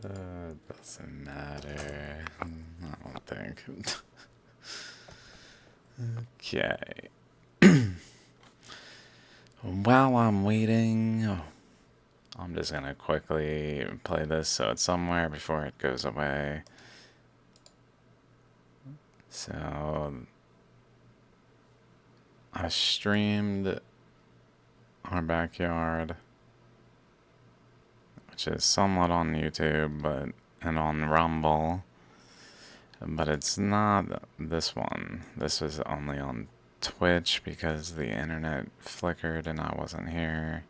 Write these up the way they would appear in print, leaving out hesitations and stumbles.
Doesn't matter. I don't think. Okay. While I'm waiting, I'm just gonna quickly play this so it's somewhere before it goes away. So, I streamed our backyard, which is somewhat on YouTube, and on Rumble, but it's not this one. This was only on Twitch because the internet flickered and I wasn't here.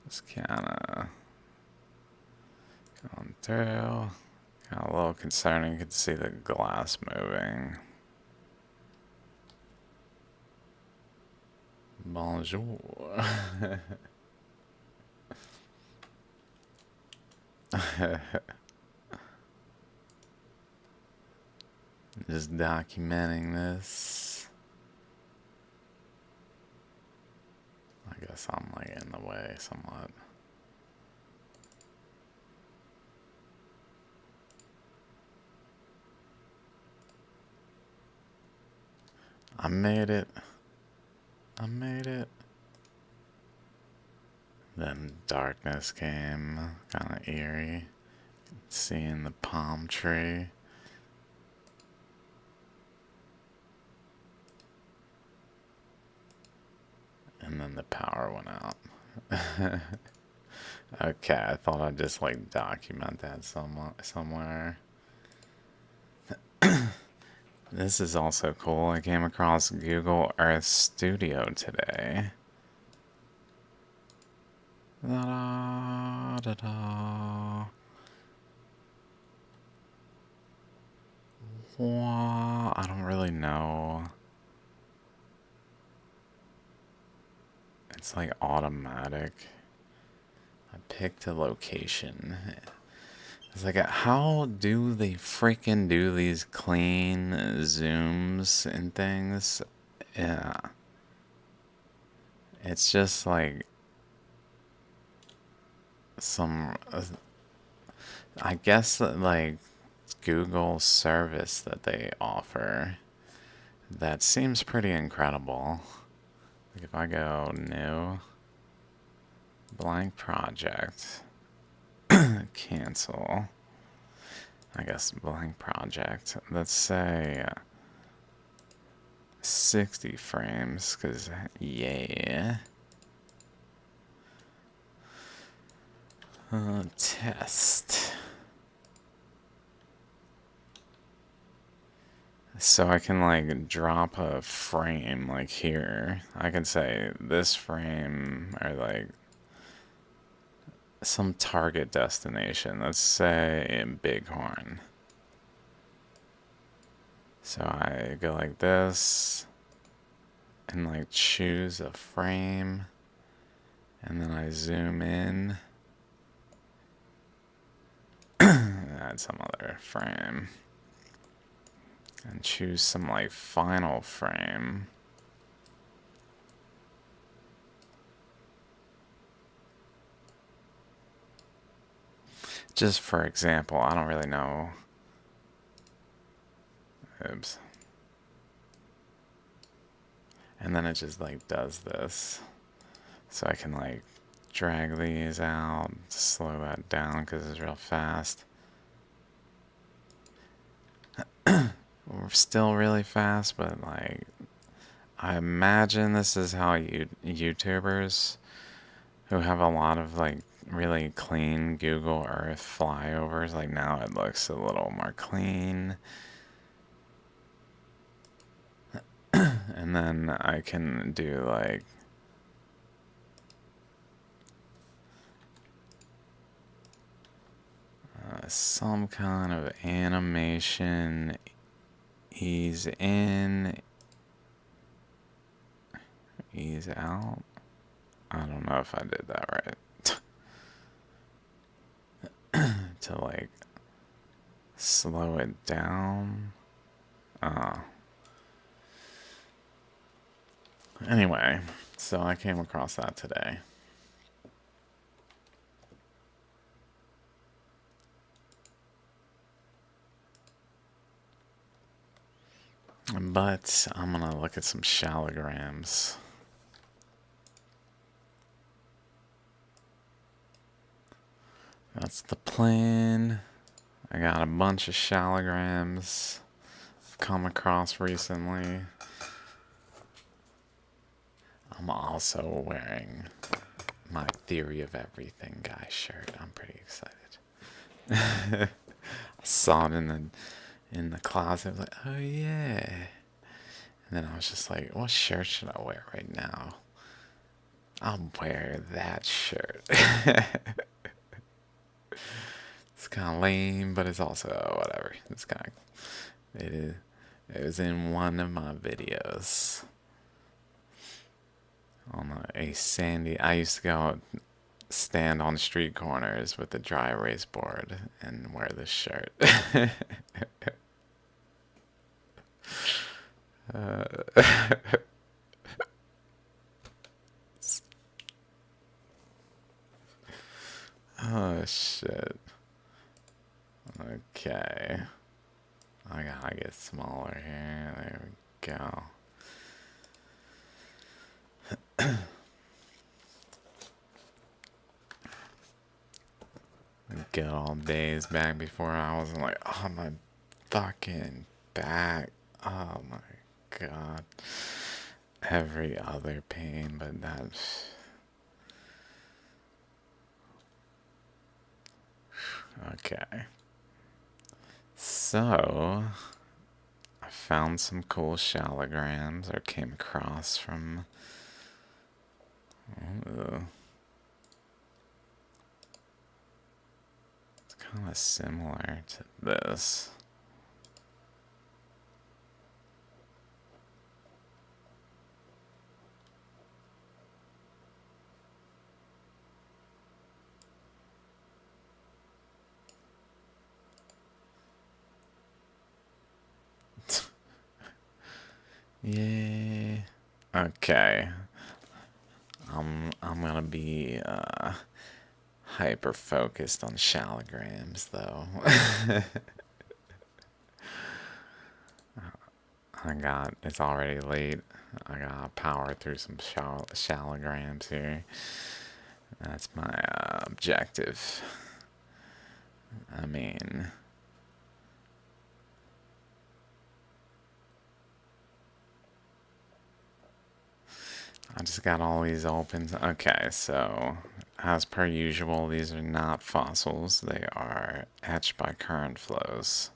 Just kinda going through. Got a little concerning. You could see the glass moving. Bonjour. Just documenting this. I guess I'm like in the way somewhat. I made it. I made it. Then darkness came, kind of eerie. Seeing the palm tree. And then the power went out. Okay, I thought I'd just like document that somewhere. This is also cool. I came across Google Earth Studio today. Da da da. I don't really know. It's like automatic. I picked a location. It's like, how do they freaking do these clean zooms and things? Yeah. It's just like some, I guess like Google service that they offer that seems pretty incredible. Like if I go new, blank project, cancel, I guess blank project, let's say 60 frames, because yeah. Test. So I can like drop a frame like here. I can say this frame or like some target destination. Let's say in Bighorn. So I go like this and like choose a frame and then I zoom in. Add some other frame. And choose some like final frame. Just for example, I don't really know. Oops. And then it just like does this. So I can like drag these out, slow that down because it's real fast. We're still really fast, but like I imagine this is how YouTubers who have a lot of like really clean Google Earth flyovers, like now it looks a little more clean. And then I can do like some kind of animation, ease in, ease out. I don't know if I did that right. To like slow it down. Anyway, So I came across that today. But I'm gonna look at some shaligrams. That's the plan. I got a bunch of shaligrams I've come across recently. I'm also wearing my Theory of Everything guy shirt. I'm pretty excited. I saw it in the closet. I was like, oh yeah. And then I was just like, what shirt should I wear right now? I'll wear that shirt. It's kind of lame, but it's also whatever. It's kind of it is. It was in one of my videos on a sandy. I used to go stand on street corners with a dry erase board and wear this shirt. Oh shit. Okay. I gotta get smaller here. There we go. Good old days back before I was like, oh my fucking back. Oh my god. Every other pain, but that's okay. So I found some cool shaligrams or came across from it's kind of similar to this. Yeah. Okay. I'm gonna be hyper focused on shaligrams though. It's already late. I gotta power through some shaligrams here. That's my objective. I mean, I just got all these open. Okay, so as per usual, these are not fossils. They are etched by current flows.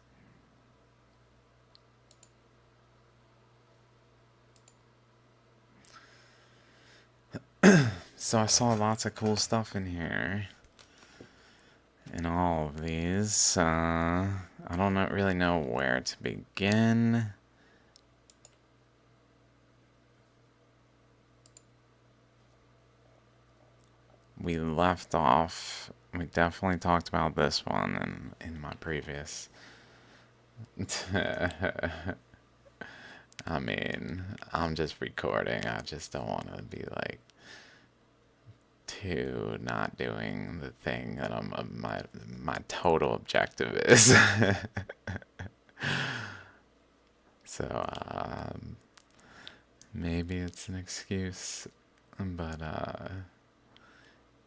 So I saw lots of cool stuff in here. In all of these. I don't really know where to begin. We left off. We definitely talked about this one in my previous. I mean, I'm just recording. I just don't want to be like too not doing the thing that my total objective is. So maybe it's an excuse, but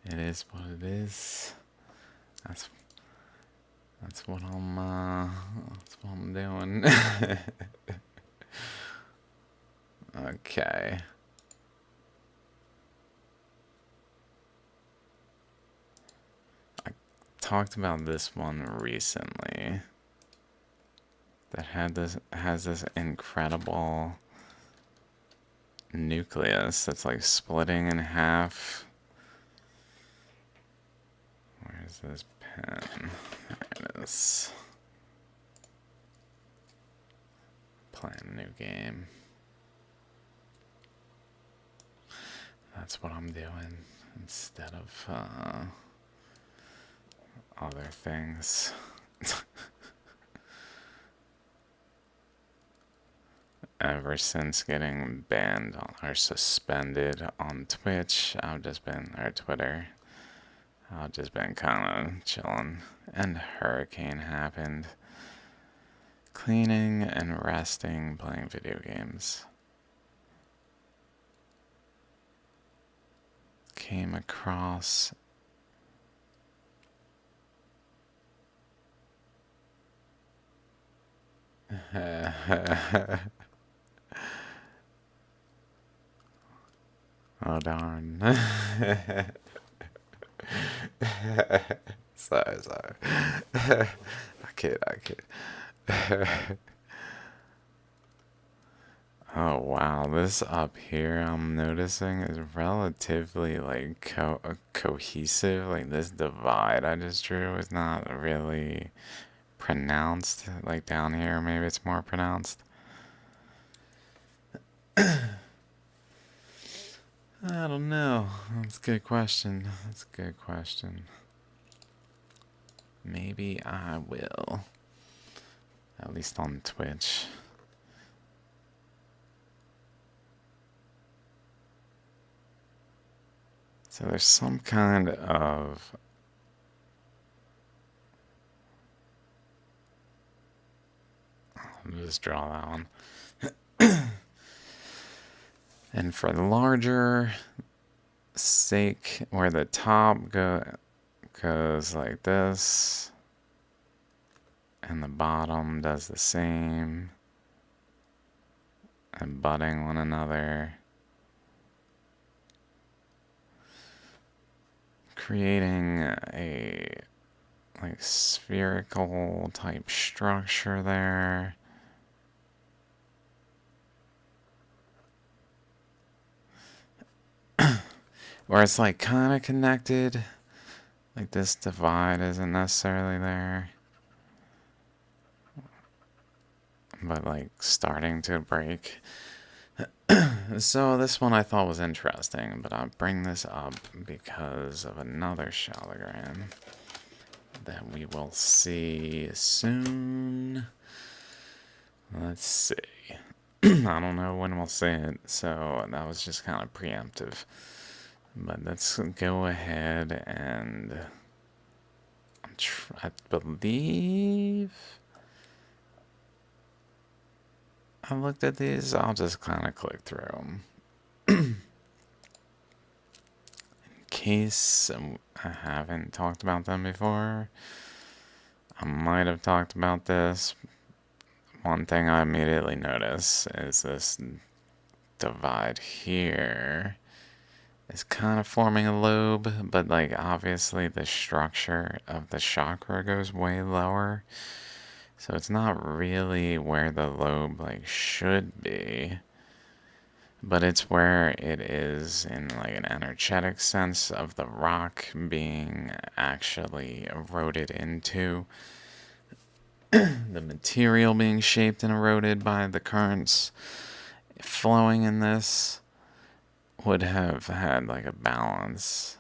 it is what it is. That's what I'm doing. Okay. I talked about this one recently that has this incredible nucleus that's like splitting in half. Where's this pen? There it is. Playing a new game. That's what I'm doing instead of other things. ever since getting banned or suspended on Twitch, I've just been, or Twitter, I've just been kind of chilling. And hurricane happened. Cleaning and resting, playing video games. Came across oh darn. Sorry. I kid. Oh wow, this up here I'm noticing is relatively like cohesive. Like this divide I just drew is not really pronounced. Like down here, maybe it's more pronounced. I don't know. That's a good question. Maybe I will. At least on Twitch. So there's some kind of... I'll just draw that one. And for the larger sake, where the top goes like this, and the bottom does the same, and butting one another, creating a like spherical type structure there. Where it's like kind of connected. Like this divide isn't necessarily there. But like starting to break. So this one I thought was interesting, but I'll bring this up because of another Shaligram that we will see soon. Let's see. I don't know when we'll see it, so that was just kind of preemptive. But let's go ahead and I believe I looked at these. I'll just kind of click through them. In case I haven't talked about them before, I might have talked about this. One thing I immediately notice is this divide here is kind of forming a lobe, but like obviously the structure of the chakra goes way lower. So it's not really where the lobe like should be, but it's where it is in like an energetic sense of the rock being actually eroded into, the material being shaped and eroded by the currents flowing in this would have had like a balance.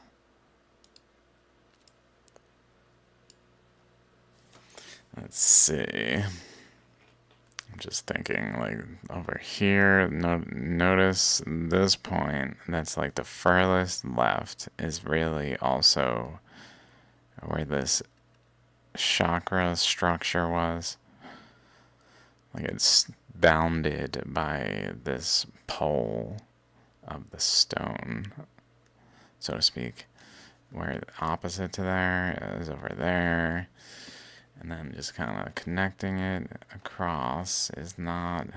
Let's see. I'm just thinking like over here, notice this point that's like the furthest left is really also where this chakra structure was. Like it's bounded by this pole of the stone, so to speak, where the opposite to there is over there, and then just kind of connecting it across is not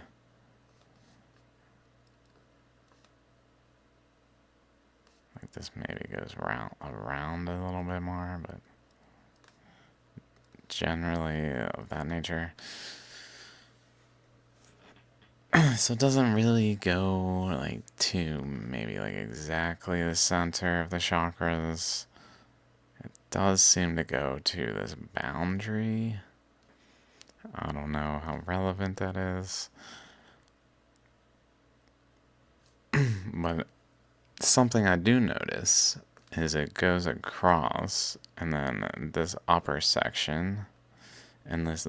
like this. Maybe goes around a little bit more, but generally of that nature. So it doesn't really go like to maybe like exactly the center of the chakras. It does seem to go to this boundary. I don't know how relevant that is. But something I do notice is it goes across, and then this upper section and this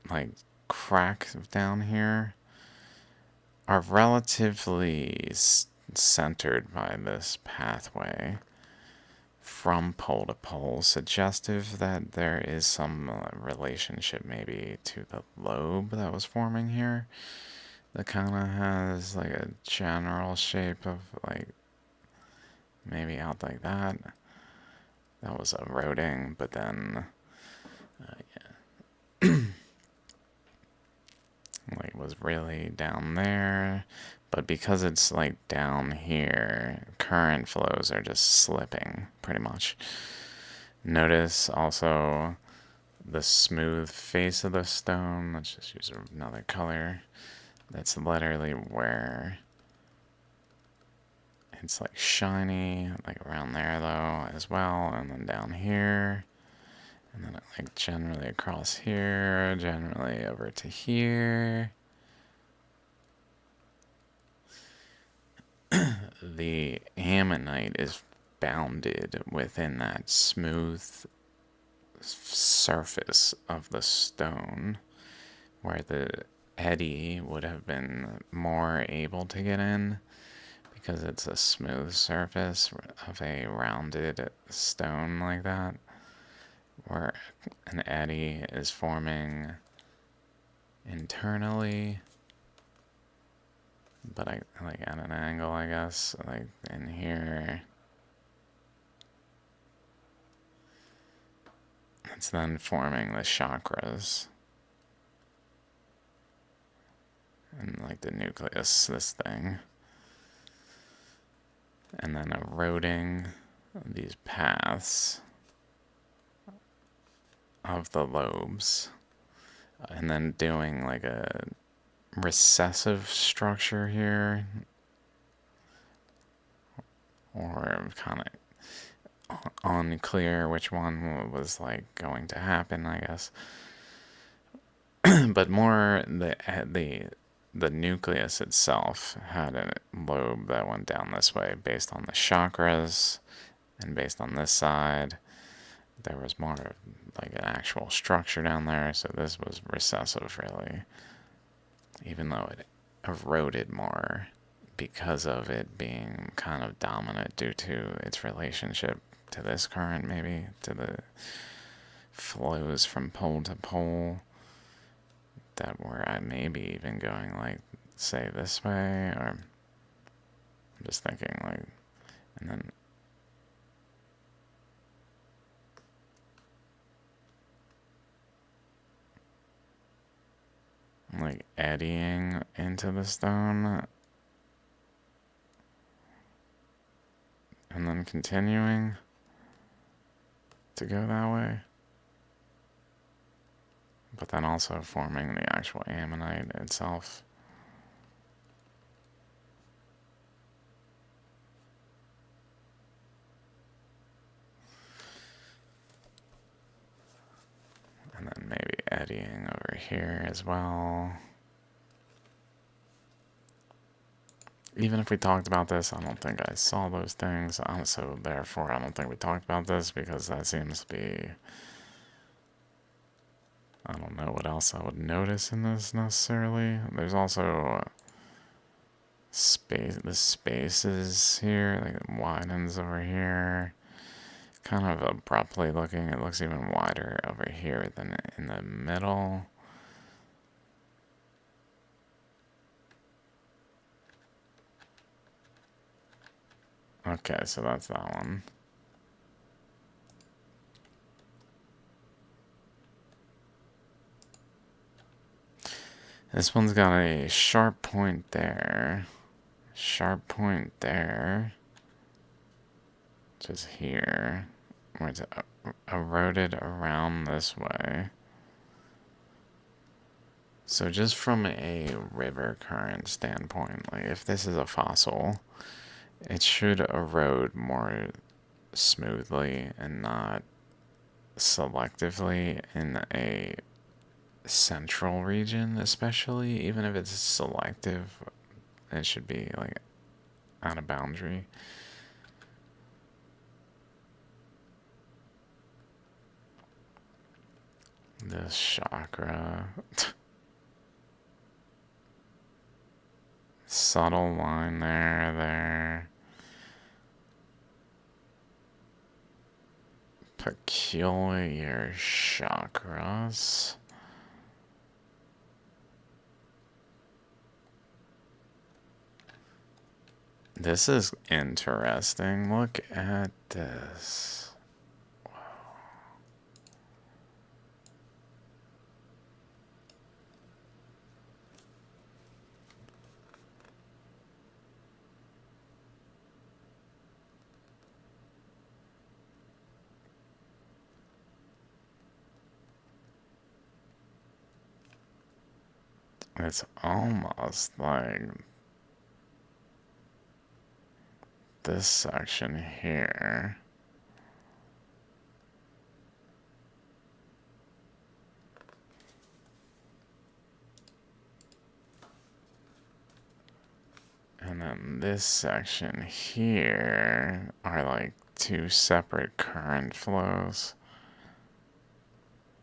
like crack down here are relatively centered by this pathway from pole to pole, suggestive that there is some relationship maybe to the lobe that was forming here. That kind of has like a general shape of like maybe out like that. That was eroding, but then like was really down there. But because it's like down here, current flows are just slipping pretty much. Notice also the smooth face of the stone. Let's just use another color. That's literally where it's like shiny, like around there though as well, and then down here, and then like generally across here, generally over to here. The ammonite is bounded within that smooth surface of the stone, where the eddy would have been more able to get in because it's a smooth surface of a rounded stone like that, where an eddy is forming internally, but like at an angle, I guess, like in here. It's then forming the chakras and like the nucleus, this thing, and then eroding these paths of the lobes, and then doing like a recessive structure here, or kind of unclear which one was like going to happen, I guess. But more the nucleus itself had a lobe that went down this way based on the chakras, and based on this side there was more like an actual structure down there, so this was recessive really, even though it eroded more because of it being kind of dominant due to its relationship to this current, maybe to the flows from pole to pole that were maybe even going like say this way, or I'm just thinking like, and then like eddying into the stone and then continuing to go that way, but then also forming the actual ammonite itself. And then maybe eddying over here as well. Even if we talked about this, I don't think I saw those things. So therefore, I don't think we talked about this because that seems to be... I don't know what else I would notice in this necessarily. There's also the spaces here, like it widens over here. Kind of abruptly looking. It looks even wider over here than in the middle. Okay, so that's that one. This one's got a sharp point there. Sharp point there. Just here. Where it's eroded around this way. So just from a river current standpoint, like if this is a fossil, it should erode more smoothly and not selectively in a central region, especially. Even if it's selective, it should be like out of boundary. This chakra. Subtle line there. Peculiar chakras. This is interesting. Look at this. It's almost like this section here. And then this section here are like two separate current flows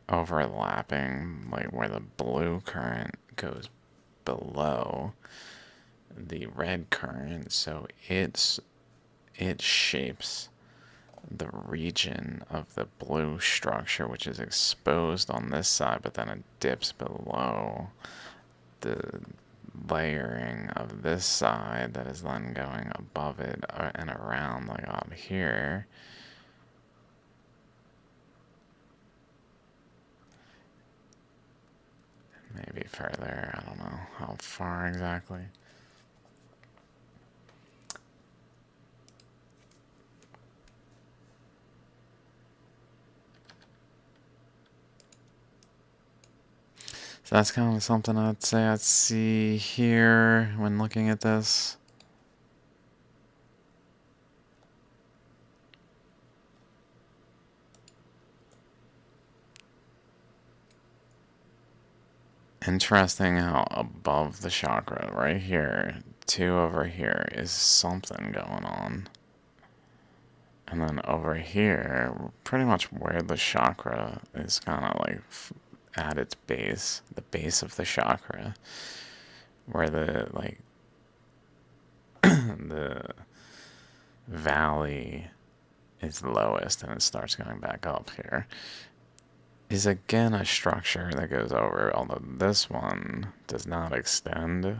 overlapping, like where the blue current goes below the red current, so it shapes the region of the blue structure, which is exposed on this side, but then it dips below the layering of this side that is then going above it and around, like up here. Maybe further, I don't know how far exactly. So that's kind of something I'd say I'd see here when looking at this. Interesting how above the chakra, right here, 2 over here, is something going on. And then over here, pretty much where the chakra is kind of like at its base, the base of the chakra, where the, like, the valley is lowest and it starts going back up here, is again a structure that goes over, although this one does not extend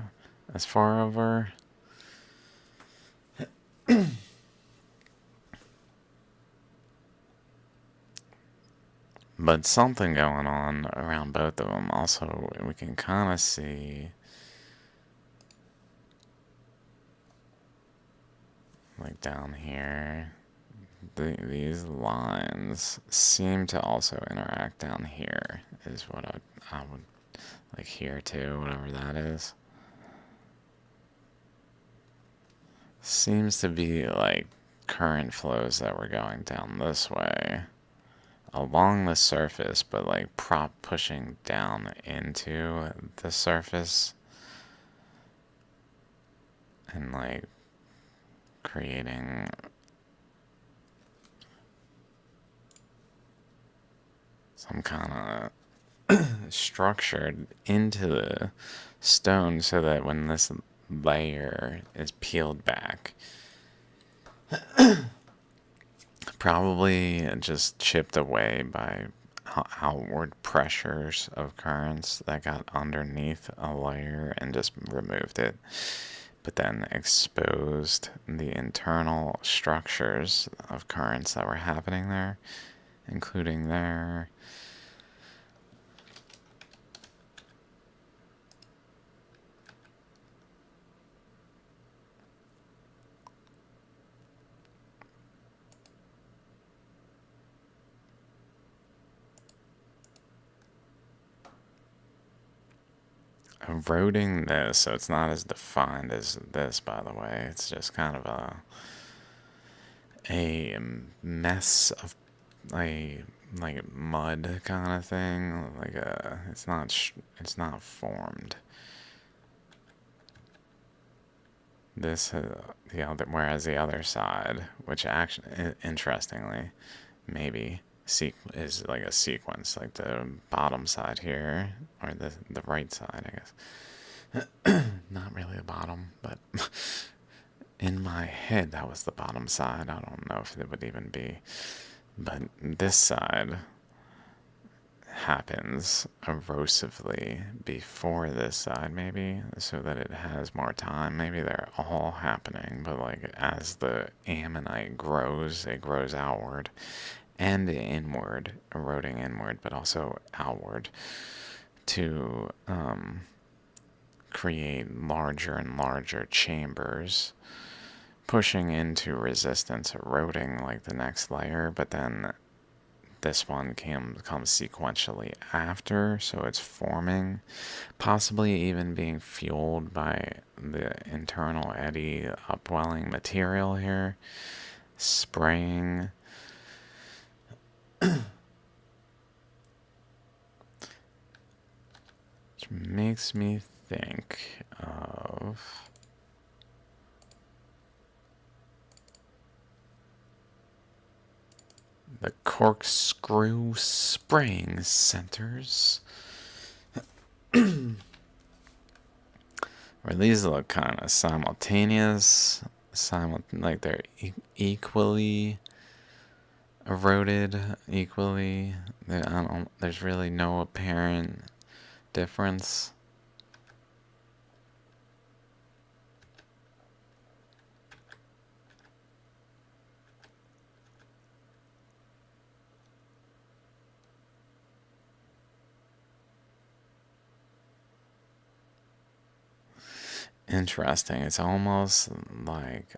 as far over. But something going on around both of them. Also, we can kind of see, like down here, these lines seem to also interact down here, is what I would like here too, whatever that is. Seems to be like current flows that were going down this way along the surface, but like pushing down into the surface and like creating some kind of structured into the stone so that when this layer is peeled back, probably just chipped away by outward pressures of currents that got underneath a layer and just removed it, but then exposed the internal structures of currents that were happening there, including there. Eroding this, so it's not as defined as this, by the way. It's just kind of a mess of a like mud kind of thing. Like it's not formed. This the other, whereas the other side, which actually interestingly, maybe is like a sequence, like the bottom side here, or the right side, I guess. Not really the bottom, but in my head that was the bottom side. I don't know if it would even be. But this side happens erosively before this side, maybe, so that it has more time. Maybe they're all happening, but like as the ammonite grows, it grows outward and inward, eroding inward, but also outward to create larger and larger chambers, pushing into resistance, eroding like the next layer, but then this one comes sequentially after, so it's forming, possibly even being fueled by the internal eddy upwelling material here, spraying. Which makes me think of the corkscrew spraying centers. Or these look kind of simultaneous, like they're equally eroded, equally. There's really no apparent difference. Interesting. It's almost like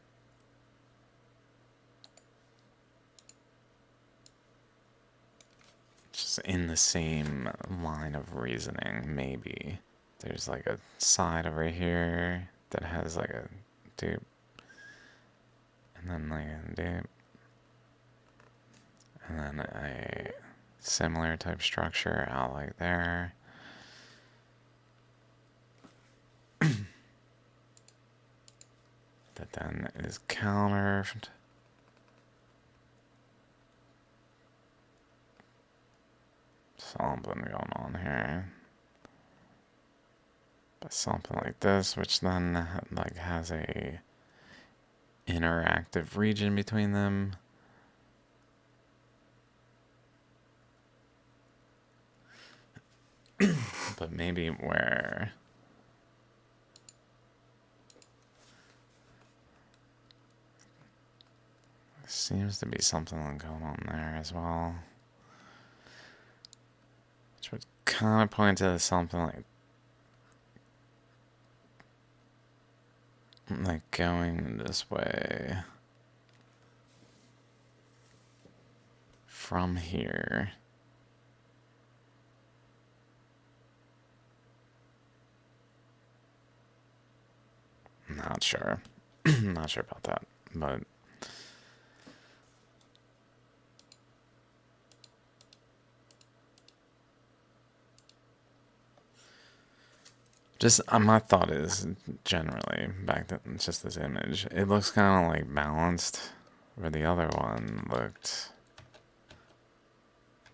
just in the same line of reasoning, maybe. There's like a side over here that has like a dupe, and then like a dupe, and then a similar type structure out like there. That then is countered. Something going on here. But something like this, which then like has a interactive region between them. But maybe where seems to be something going on there as well. Which would kind of point to something like going this way from here. Not sure. Not sure about that, but just my thought is generally back to just this image. It looks kind of like balanced, where the other one looked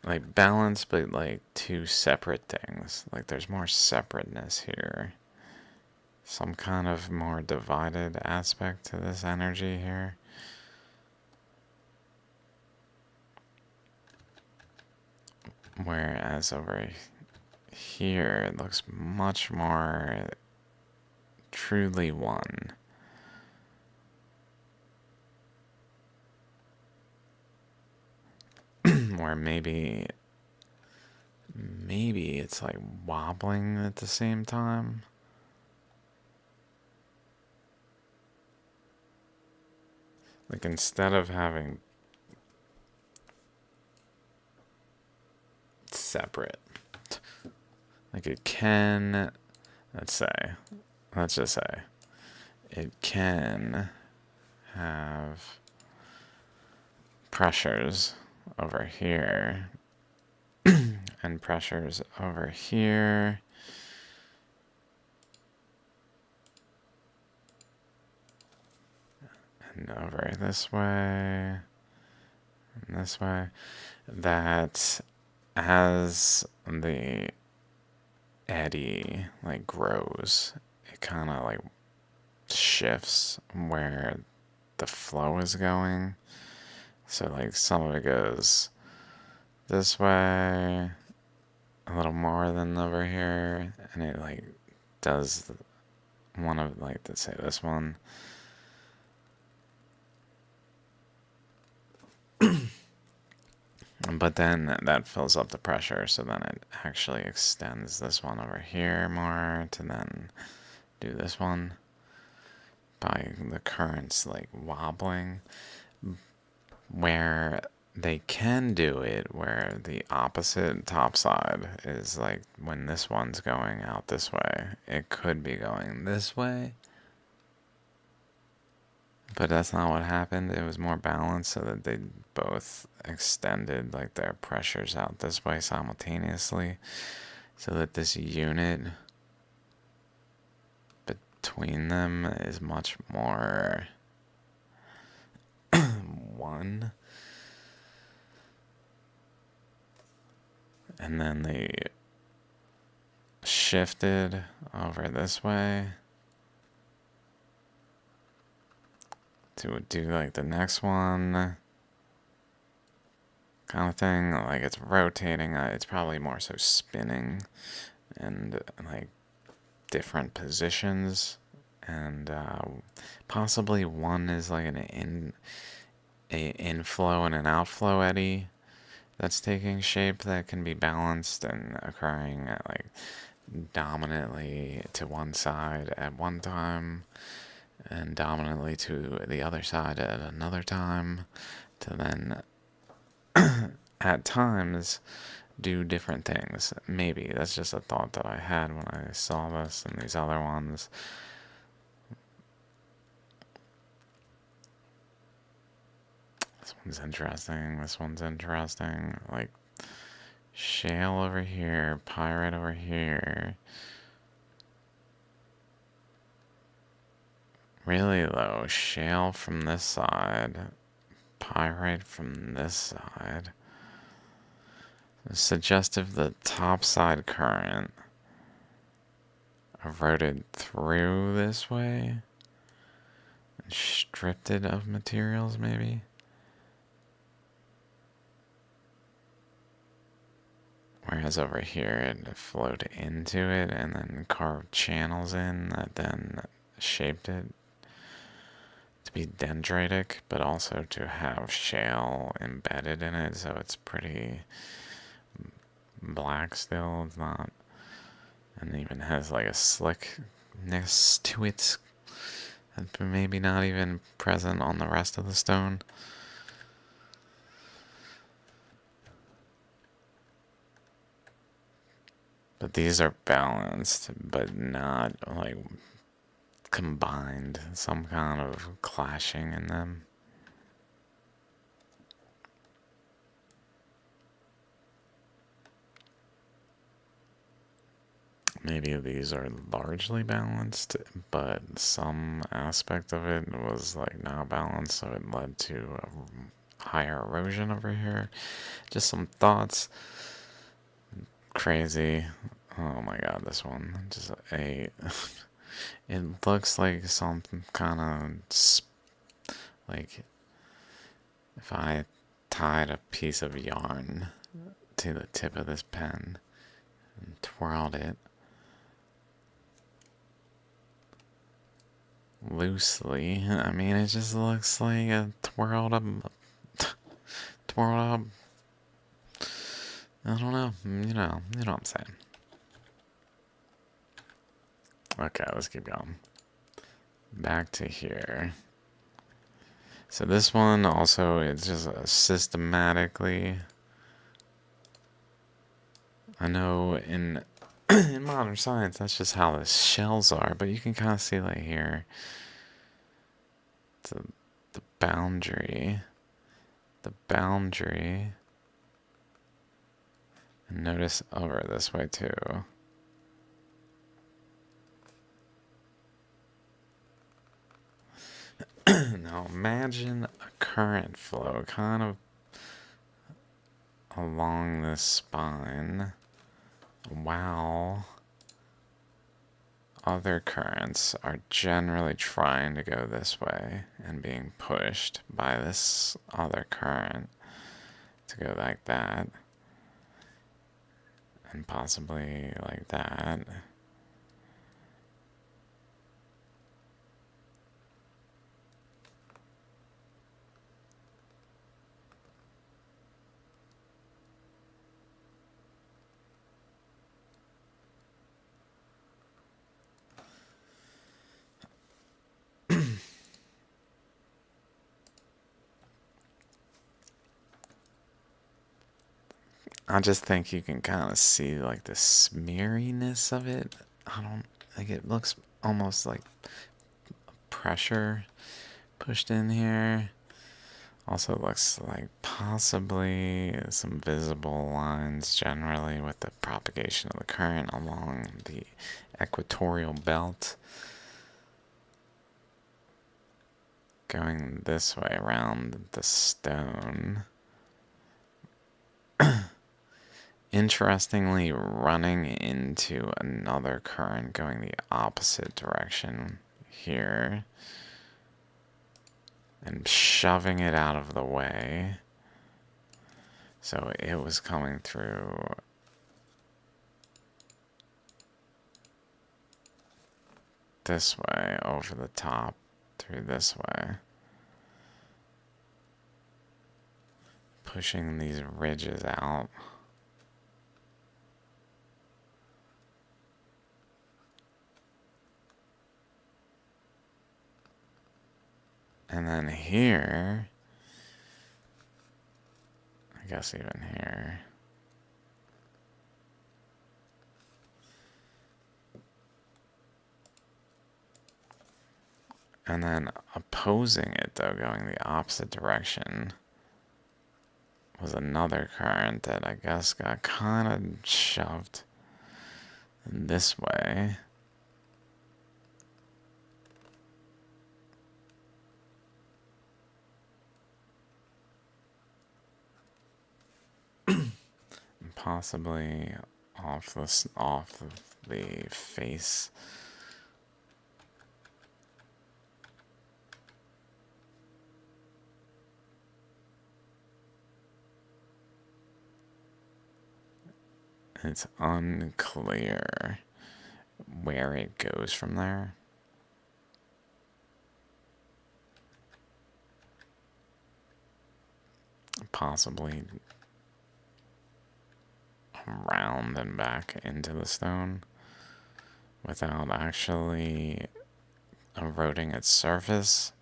like balanced, but like two separate things. Like there's more separateness here. Some kind of more divided aspect to this energy here. Whereas over here, it looks much more truly one. Where maybe it's like wobbling at the same time. Like instead of having separate, like it can, let's just say, it can have pressures over here and pressures over here. And over this way, and this way, that as the eddy like grows it kind of like shifts where the flow is going. So like some of it goes this way a little more than over here, and it like does one of like, let's say this one. But then that fills up the pressure, so then it actually extends this one over here more to then do this one by the currents like wobbling. Where they can do it, where the opposite top side is like when this one's going out this way, it could be going this way. But that's not what happened. It was more balanced so that they both extended like their pressures out this way simultaneously, so that this unit between them is much more one. And then they shifted over this way to do like the next one kind of thing. Like it's rotating, it's probably more so spinning and like different positions, and possibly one is like an inflow and an outflow eddy that's taking shape that can be balanced and occurring at like dominantly to one side at one time and dominantly to the other side at another time, to then at times do different things. Maybe that's just a thought that I had when I saw this and these other ones. This one's interesting. This one's interesting. Like shale over here, pyrite over here. Really though, shale from this side, pyrite from this side. Suggestive the topside current eroded through this way and stripped it of materials, maybe. Whereas over here it flowed into it and then carved channels in that then shaped it to be dendritic, but also to have shale embedded in it, so it's pretty black still. It's not, and even has like a slickness to it that maybe not even present on the rest of the stone. But these are balanced, but not like combined, some kind of clashing in them. Maybe these are largely balanced, but some aspect of it was like not balanced, so it led to a higher erosion over here. Just some thoughts. Crazy. Oh my god, this one. Just a... It looks like some kind of... Like, if I tied a piece of yarn to the tip of this pen and twirled it loosely, I mean, it just looks like a twirled up... twirled up... I don't know. You know what I'm saying. Okay, let's keep going. Back to here. So this one also, it's just systematically... I know in in modern science, that's just how the shells are, but you can kind of see like here, the boundary, and notice over this way too. Now imagine a current flow kind of along this spine. Wow. other currents are generally trying to go this way and being pushed by this other current to go like that, and possibly like that. I just think you can kind of see like the smeariness of it. I don't like it looks almost like pressure pushed in here. Also looks like possibly some visible lines generally with the propagation of the current along the equatorial belt going this way around the stone. Interestingly, running into another current going the opposite direction here and shoving it out of the way. So it was coming through this way, over the top, through this way, pushing these ridges out. And then here, I guess even here, and then opposing it though, going the opposite direction, was another current that I guess got kind of shoved this way. Possibly off of the face. It's unclear where it goes from there. Possibly around and back into the stone without actually eroding its surface,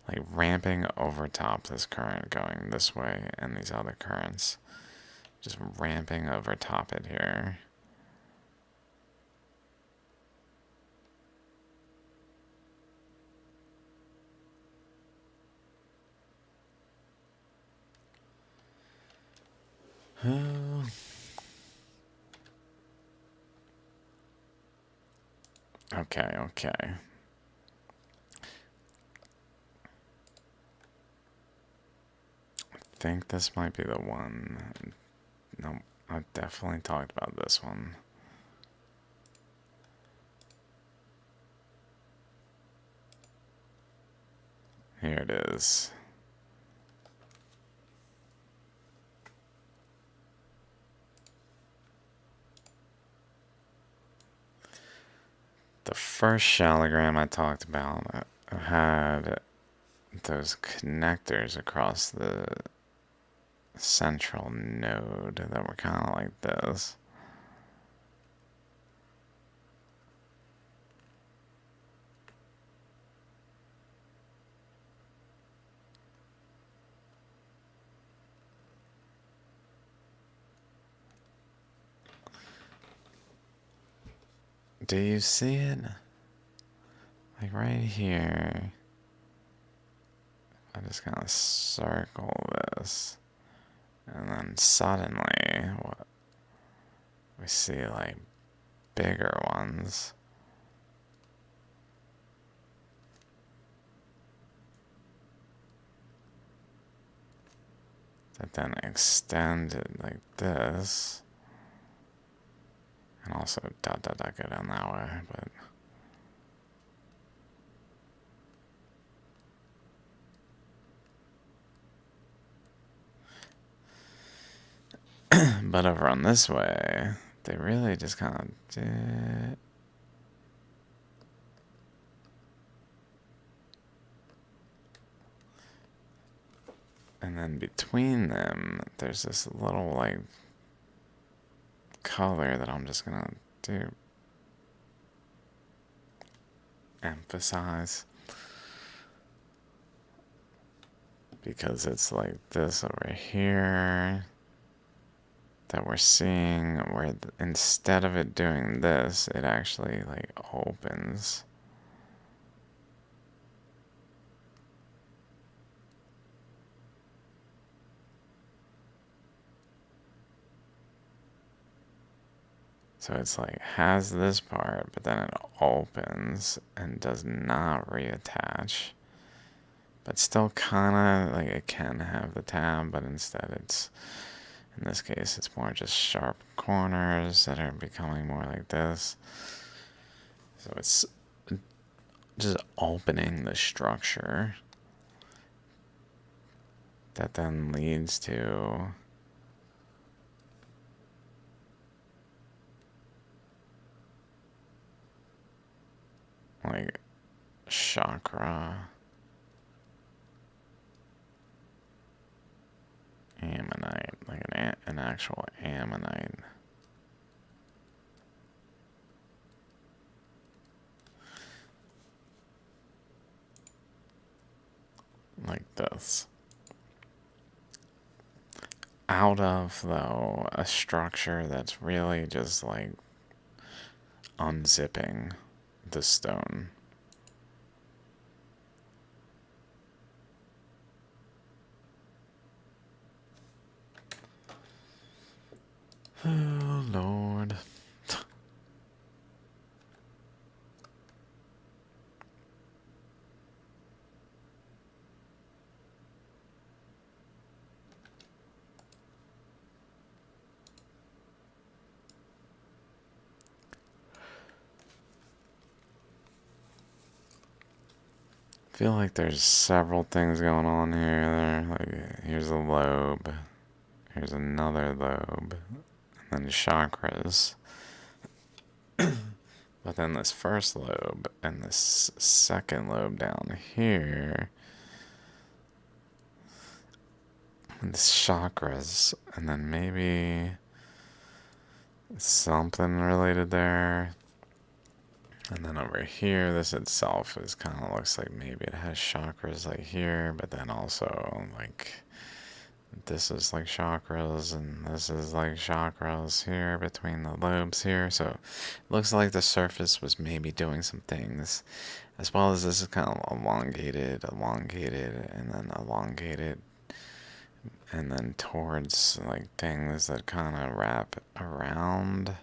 like ramping over top this current going this way and these other currents, just ramping over top it here. Okay, okay. I think this might be the one. No, I definitely talked about this one. Here it is. The first Shaligram I talked about had those connectors across the central node that were kind of like this. Do you see it? Like right here. I just kind of circle this. And then suddenly, what we see like bigger ones. That then extend it like this. And also dot dot dot go down that way, but But over on this way, they really just kind of did. And then between them, there's this little, like, color that I'm just gonna do. Emphasize. Because it's like this over here that we're seeing, where instead of it doing this, it actually, like, opens. So it's like, has this part, but then it opens and does not reattach. But still kind of, like, it can have the tab, but instead it's, in this case, it's more just sharp corners that are becoming more like this. So it's just opening the structure that then leads to like chakra ammonite, like an actual ammonite. Like this. Out of, though, a structure that's really just like unzipping the stone. Oh, Lord. I feel like there's several things going on here. Like, here's a lobe. Here's another lobe. And then chakras. But then this first lobe and this second lobe down here. And this chakras. And then maybe something related there. And then over here, this itself is kind of looks like maybe it has chakras like here, but then also like this is like chakras and this is like chakras here between the lobes here. So it looks like the surface was maybe doing some things, as well as this is kind of elongated, and then elongated, and then towards like things that kind of wrap around,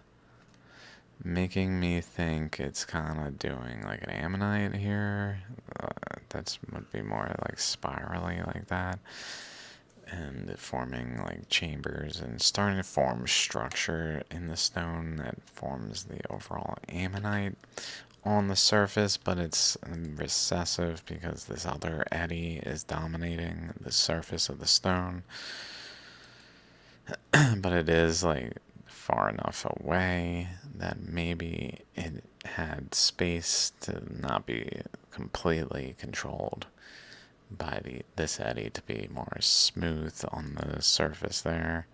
making me think it's kind of doing like an ammonite here. That's would be more like spirally like that, and forming like chambers and starting to form structure in the stone that forms the overall ammonite on the surface, but it's recessive because this other eddy is dominating the surface of the stone. But it is like far enough away that maybe it had space to not be completely controlled by this eddy, to be more smooth on the surface there.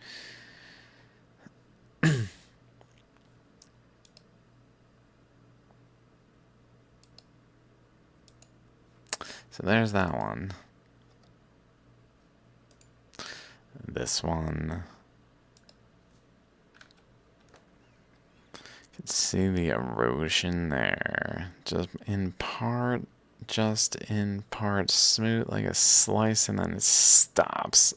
So there's that one. This one, you can see the erosion there, just in part smooth like a slice, and then it stops.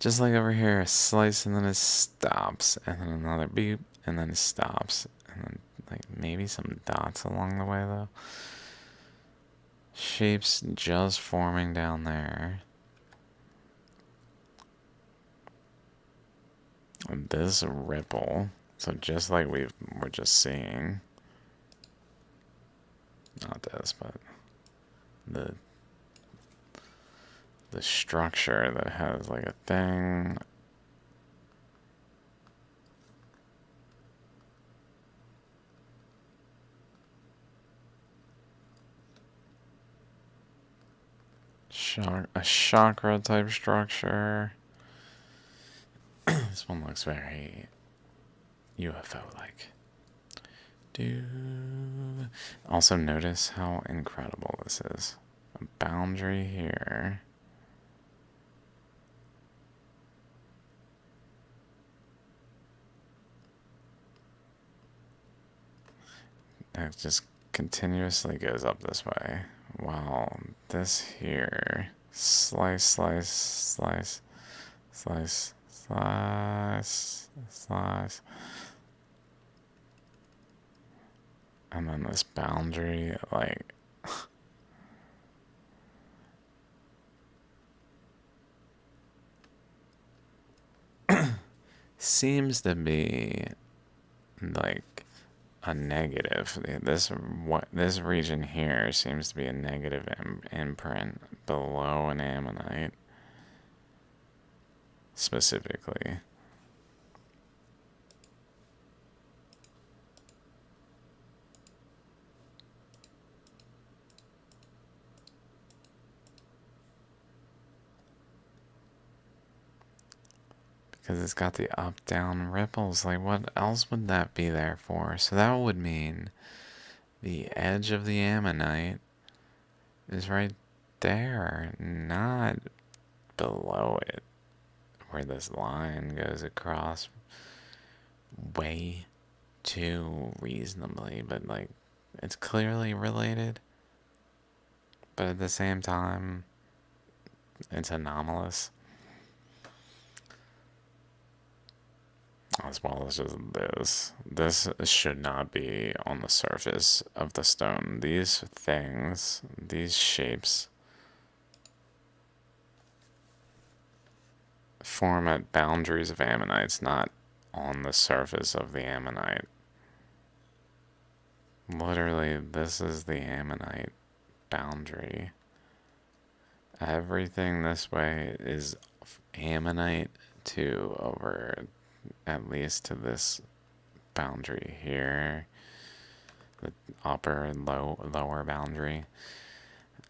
Just like over here, a slice and then it stops, and then another beep, and then it stops, and then like maybe some dots along the way though. Shapes just forming down there. This ripple, so just like we're just seeing, not this, but the structure that has like a thing. A chakra type structure. This one looks very UFO-like. Also notice how incredible this is. A boundary here. That just continuously goes up this way. While this here, slice, slice, slice, slice, slice, slice. And then this boundary, like, seems to be like a negative. This region here seems to be a negative imprint below an ammonite, specifically. Because it's got the up-down ripples. Like, what else would that be there for? So that would mean the edge of the ammonite is right there, not below it, where this line goes across way too reasonably. But, like, it's clearly related. But at the same time, it's anomalous. As well as just this. This should not be on the surface of the stone. These things, these shapes, form at boundaries of ammonites, not on the surface of the ammonite. Literally, this is the ammonite boundary. Everything this way is ammonite to over at least to this boundary here, the upper and lower boundary,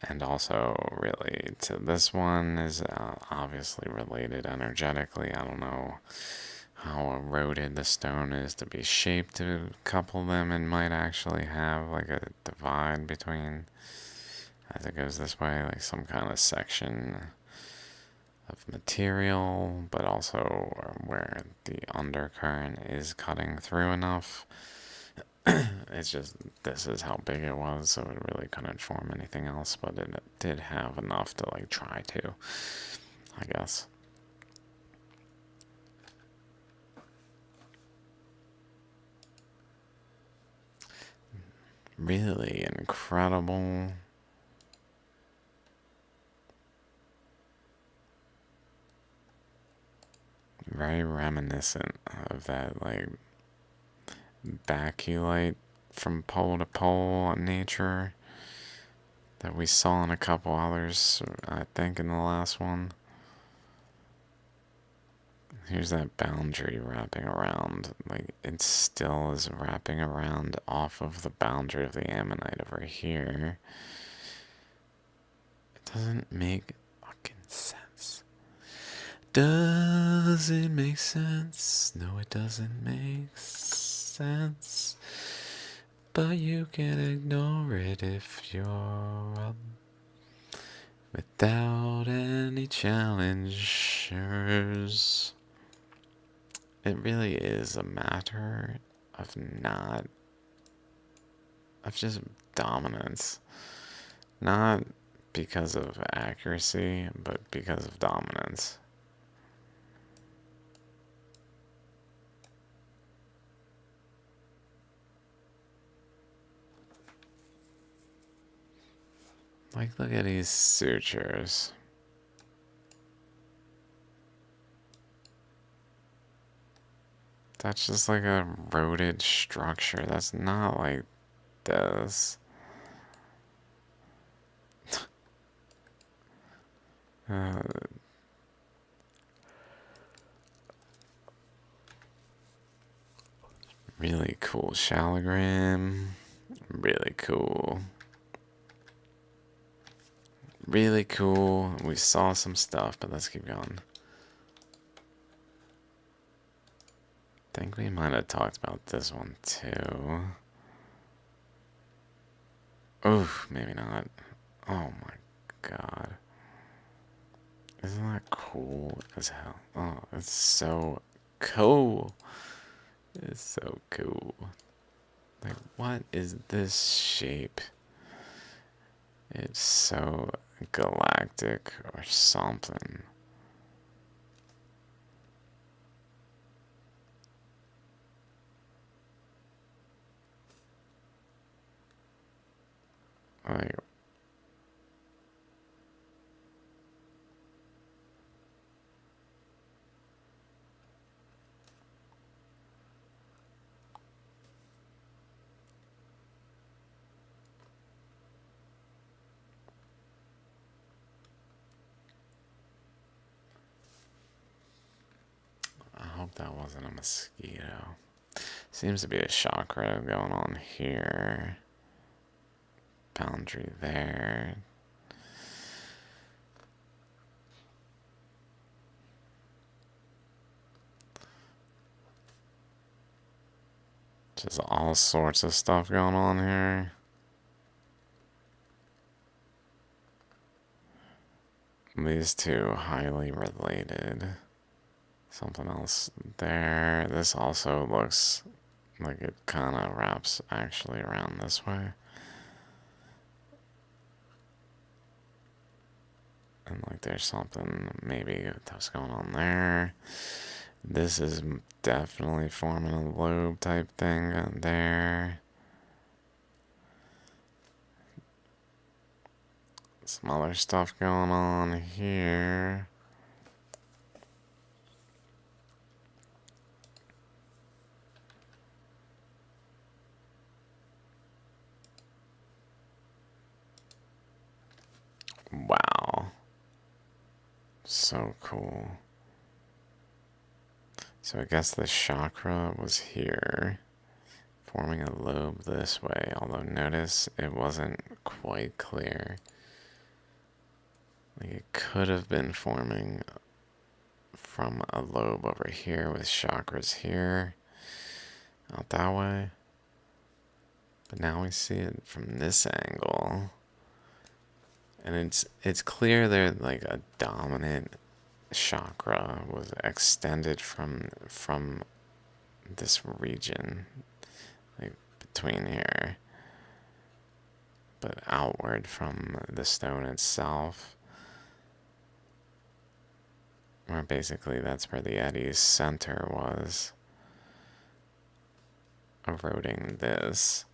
and also really to this one is obviously related energetically. I don't know how eroded the stone is to be shaped to couple them. It might actually have like a divide between, as it goes this way, like some kind of section of material, but also where the undercurrent is cutting through enough. It's just, this is how big it was, so it really couldn't form anything else, but it did have enough to like try to, I guess. Really incredible. Very reminiscent of that, like, baculite from pole to pole nature that we saw in a couple others, I think, in the last one. Here's that boundary wrapping around. Like, it still is wrapping around off of the boundary of the ammonite over here. It doesn't make fucking sense. Does it make sense? No, it doesn't make sense. But you can ignore it if you're up without any challengers. It really is a matter of just dominance. Not because of accuracy, but because of dominance. Like, look at these sutures. That's just like a roted structure. That's not like this. Uh, really cool Shaligram. Really cool. Really cool. We saw some stuff, but let's keep going. I think we might have talked about this one too. Oof, maybe not. Oh my god. Isn't that cool as hell? Oh, it's so cool. It's so cool. Like, what is this shape? It's so galactic or something. Like, I hope that wasn't a mosquito. Seems to be a chakra going on here. Boundary there. Just all sorts of stuff going on here. These two highly related. Something else there. This also looks like it kind of wraps actually around this way. And like there's something maybe that's going on there. This is definitely forming a lobe type thing on there. Some other stuff going on here. Wow. So cool. So I guess the chakra was here, forming a lobe this way, although notice it wasn't quite clear. Like it could have been forming from a lobe over here with chakras here, out that way. But now we see it from this angle. And it's clear there like a dominant chakra was extended from this region, like between here, but outward from the stone itself. Where basically that's where the eddy's center was, eroding this.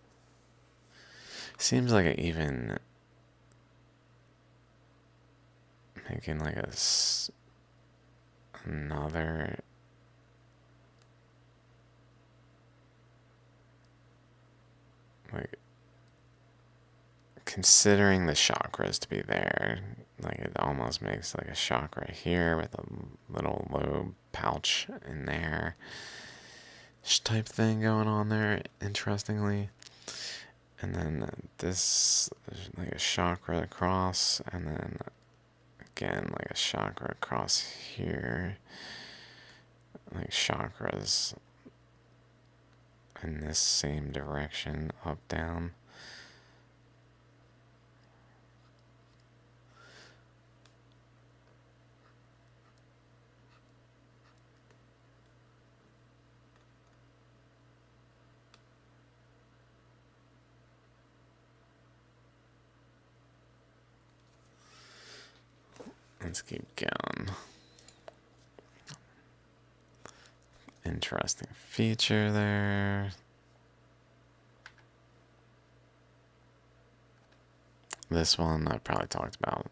Seems like it even making like another like considering the chakras to be there, like it almost makes like a chakra here with a little lobe pouch in there type thing going on there, interestingly. And then this like a chakra across, and then again like a chakra across here, like chakras in this same direction, up, down. Let's keep going. Interesting feature there. This one I probably talked about,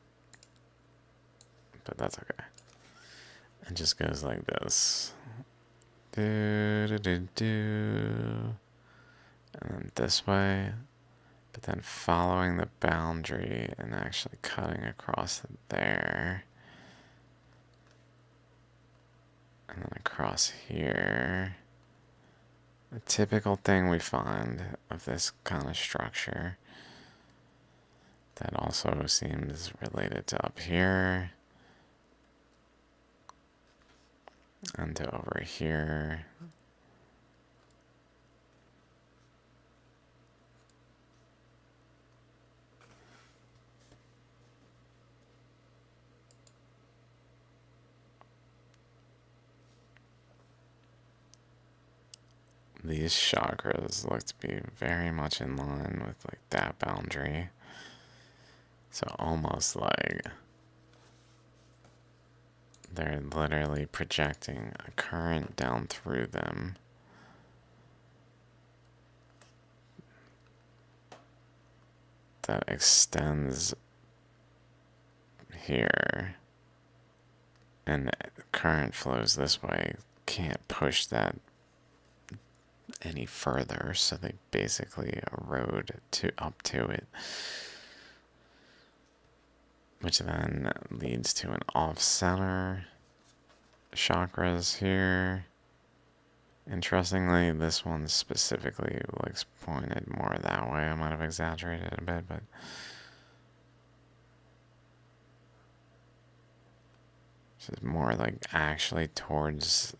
but that's okay. It just goes like this. Do, do, do, do. And then this way, but then following the boundary and actually cutting across there. And then across here, the typical thing we find of this kind of structure that also seems related to up here and to over here. These chakras look to be very much in line with like that boundary. So almost like they're literally projecting a current down through them. That extends here. And current flows this way. Can't push that any further, so they basically erode up to it, which then leads to an off-center chakras here. Interestingly, this one specifically looks pointed more that way. I might have exaggerated a bit, but this is more like actually towards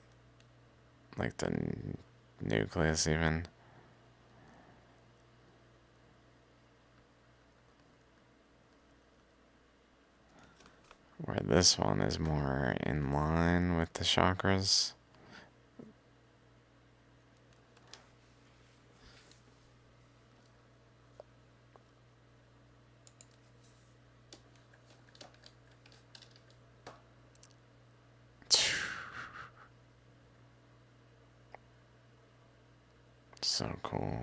like the nucleus even. Where this one is more in line with the chakras. So cool.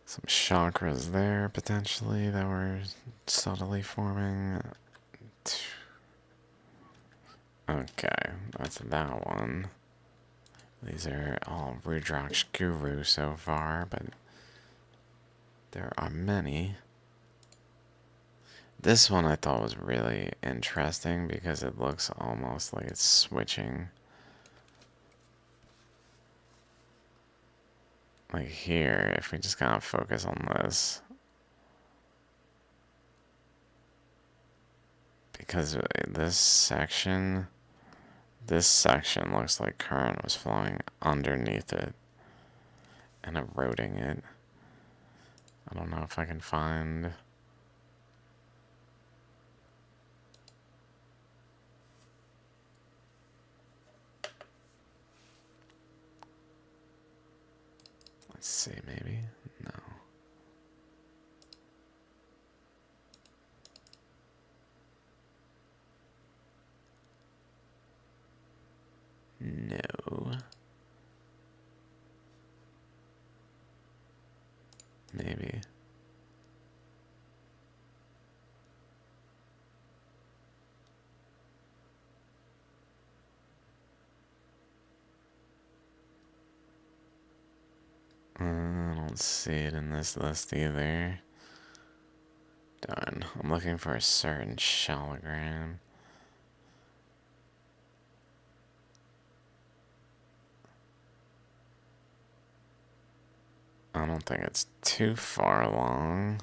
Some chakras there, potentially, that were subtly forming. Okay, that's that one. These are all Rudraksh Guru so far, but there are many. This one I thought was really interesting because it looks almost like it's switching. Like here, if we just kind of focus on this. Because this section looks like current was flowing underneath it and eroding it. I don't know if I can find... Let's see, maybe? No. No. Maybe. I don't see it in this list either. Darn, I'm looking for a certain Shaligram. I don't think it's too far along.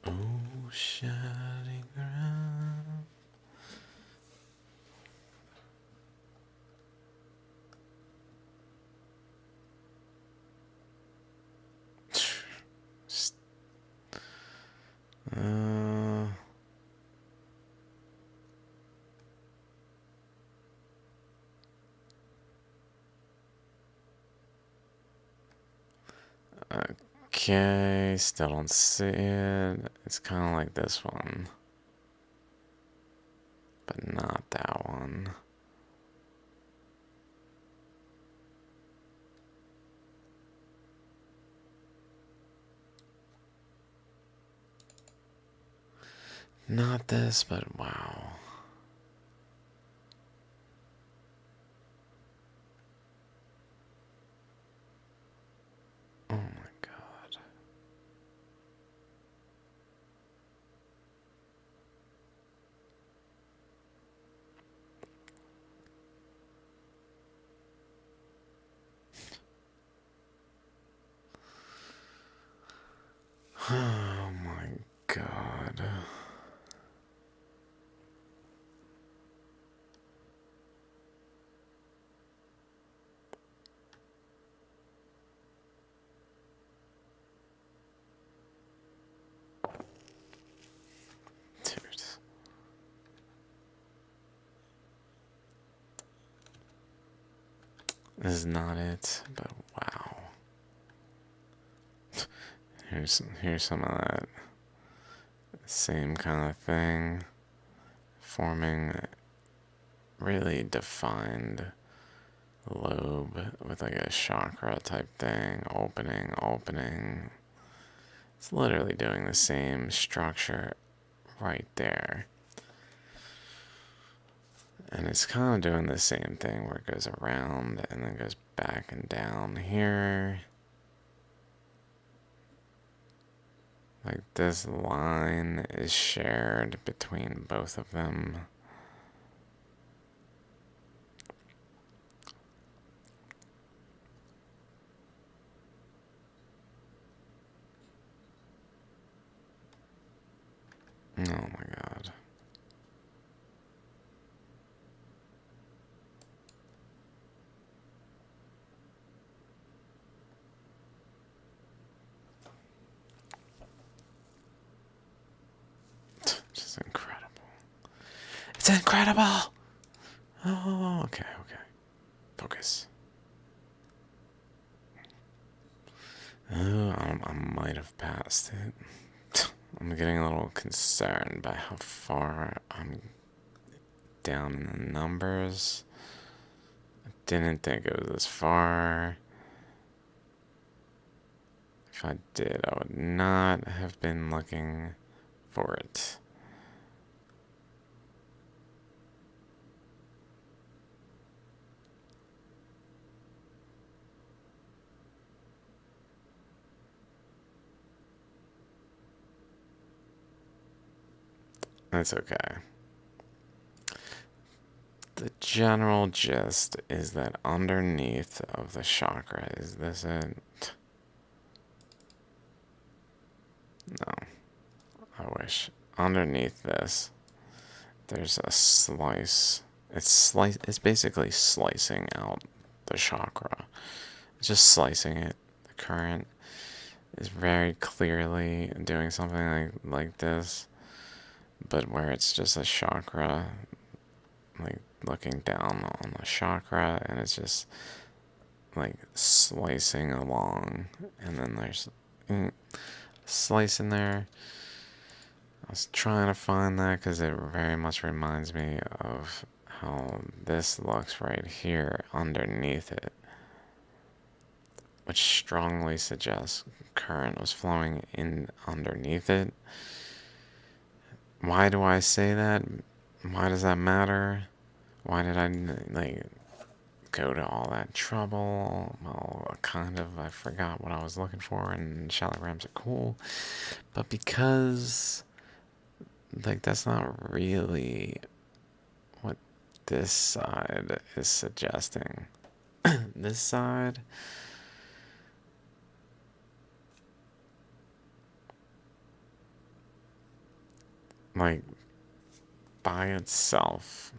Oh, Shaligram. Okay, still don't see it. It's kind of like this one, but not that one. Not this, but wow. Oh my god. Oh my god. Dude. This is not it, but wow. Here's some of that same kind of thing, forming a really defined lobe with like a chakra type thing, opening. It's literally doing the same structure right there. And it's kind of doing the same thing where it goes around and then goes back and down here. Like this line is shared between both of them. Oh my god. Just incredible. It's incredible! Oh, okay. Focus. Oh, I might have passed it. I'm getting a little concerned by how far I'm down in the numbers. I didn't think it was this far. If I did, I would not have been looking for it. That's okay. The general gist is that underneath of the chakra, is this it? No, I wish. Underneath this, there's a slice. It's basically slicing out the chakra. It's just slicing it. The current is very clearly doing something like this, but where it's just a chakra, like looking down on the chakra, and it's just like slicing along, and then there's a slice in there. I was trying to find that because it very much reminds me of how this looks right here underneath it, which strongly suggests current was flowing in underneath it. Why do I say that? Why does that matter? Why did I go to all that trouble? Well, kind of. I forgot what I was looking for, and Shaligrams are cool, but because that's not really what this side is suggesting. This side, like, by itself,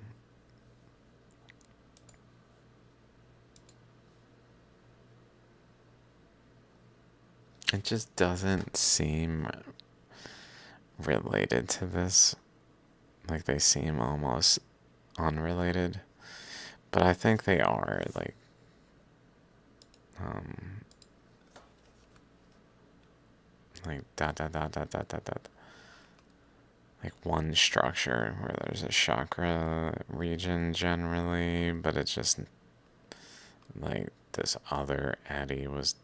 it just doesn't seem related to this. Like, they seem almost unrelated, but I think they are, like dot, like one structure where there's a chakra region generally, but it's just like this other eddy was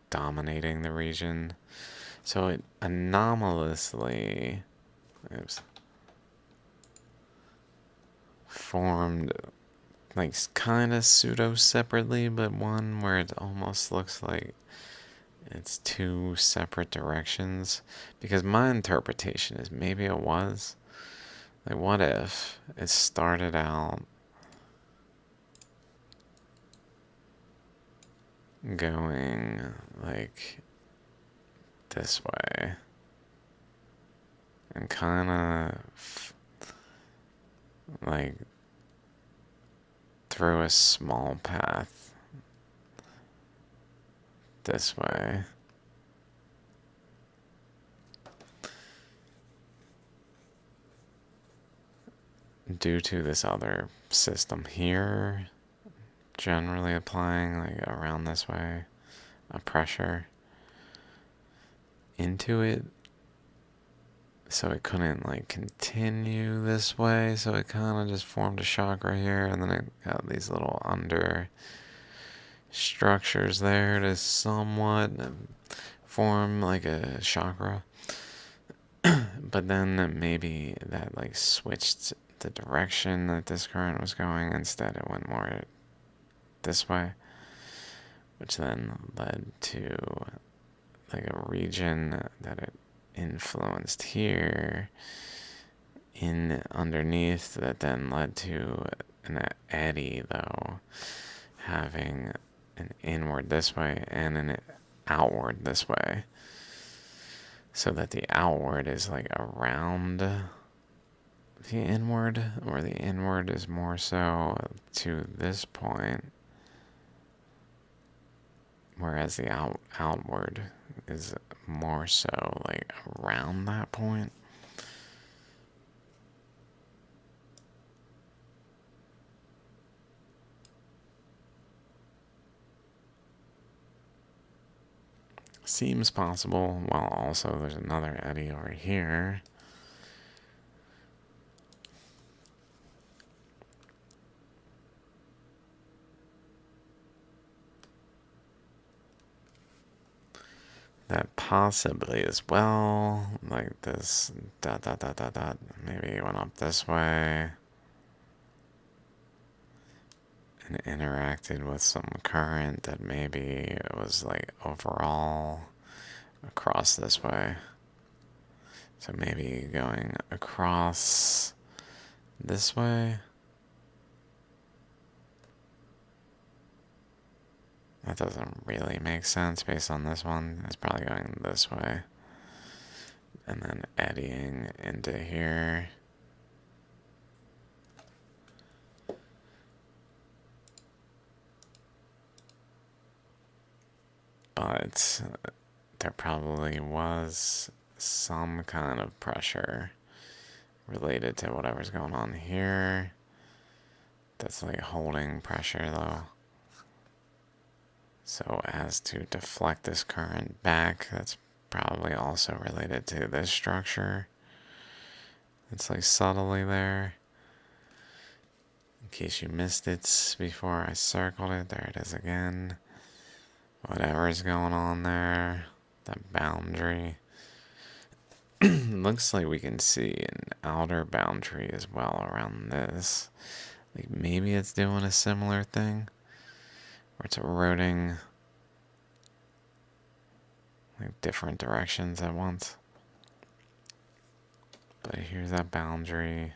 dominating the region. So it anomalously, oops, formed like kind of pseudo separately, but one where it almost looks like it's two separate directions. Because my interpretation is maybe it was. Like, what if it started out going like this way and kind of like through a small path this way. Due to this other system here, generally applying like around this way, a pressure into it, so it couldn't like continue this way, so it kind of just formed a chakra here, and then it got these little under structures there to somewhat form like a chakra. But then maybe that like switched the direction that this current was going. Instead it went more this way, which then led to like a region that it influenced here in underneath, that then led to an eddy, though, having an inward this way and an outward this way, so that the outward is like around the inward, or the inward is more so to this point, whereas the outward is more so like around that point. Seems possible. Well, also there's another eddy over here. That possibly as well, like this dot dot dot dot dot, maybe it went up this way and interacted with some current that maybe it was like overall across this way. So maybe going across this way. That doesn't really make sense based on this one. It's probably going this way. And then eddying into here. But there probably was some kind of pressure related to whatever's going on here. That's like holding pressure though. So as to deflect this current back, that's probably also related to this structure. It's like subtly there. In case you missed it before I circled it, there it is again. Whatever's going on there, that boundary. Looks like we can see an outer boundary as well around this. Like maybe it's doing a similar thing, where it's eroding like different directions at once. But here's that boundary.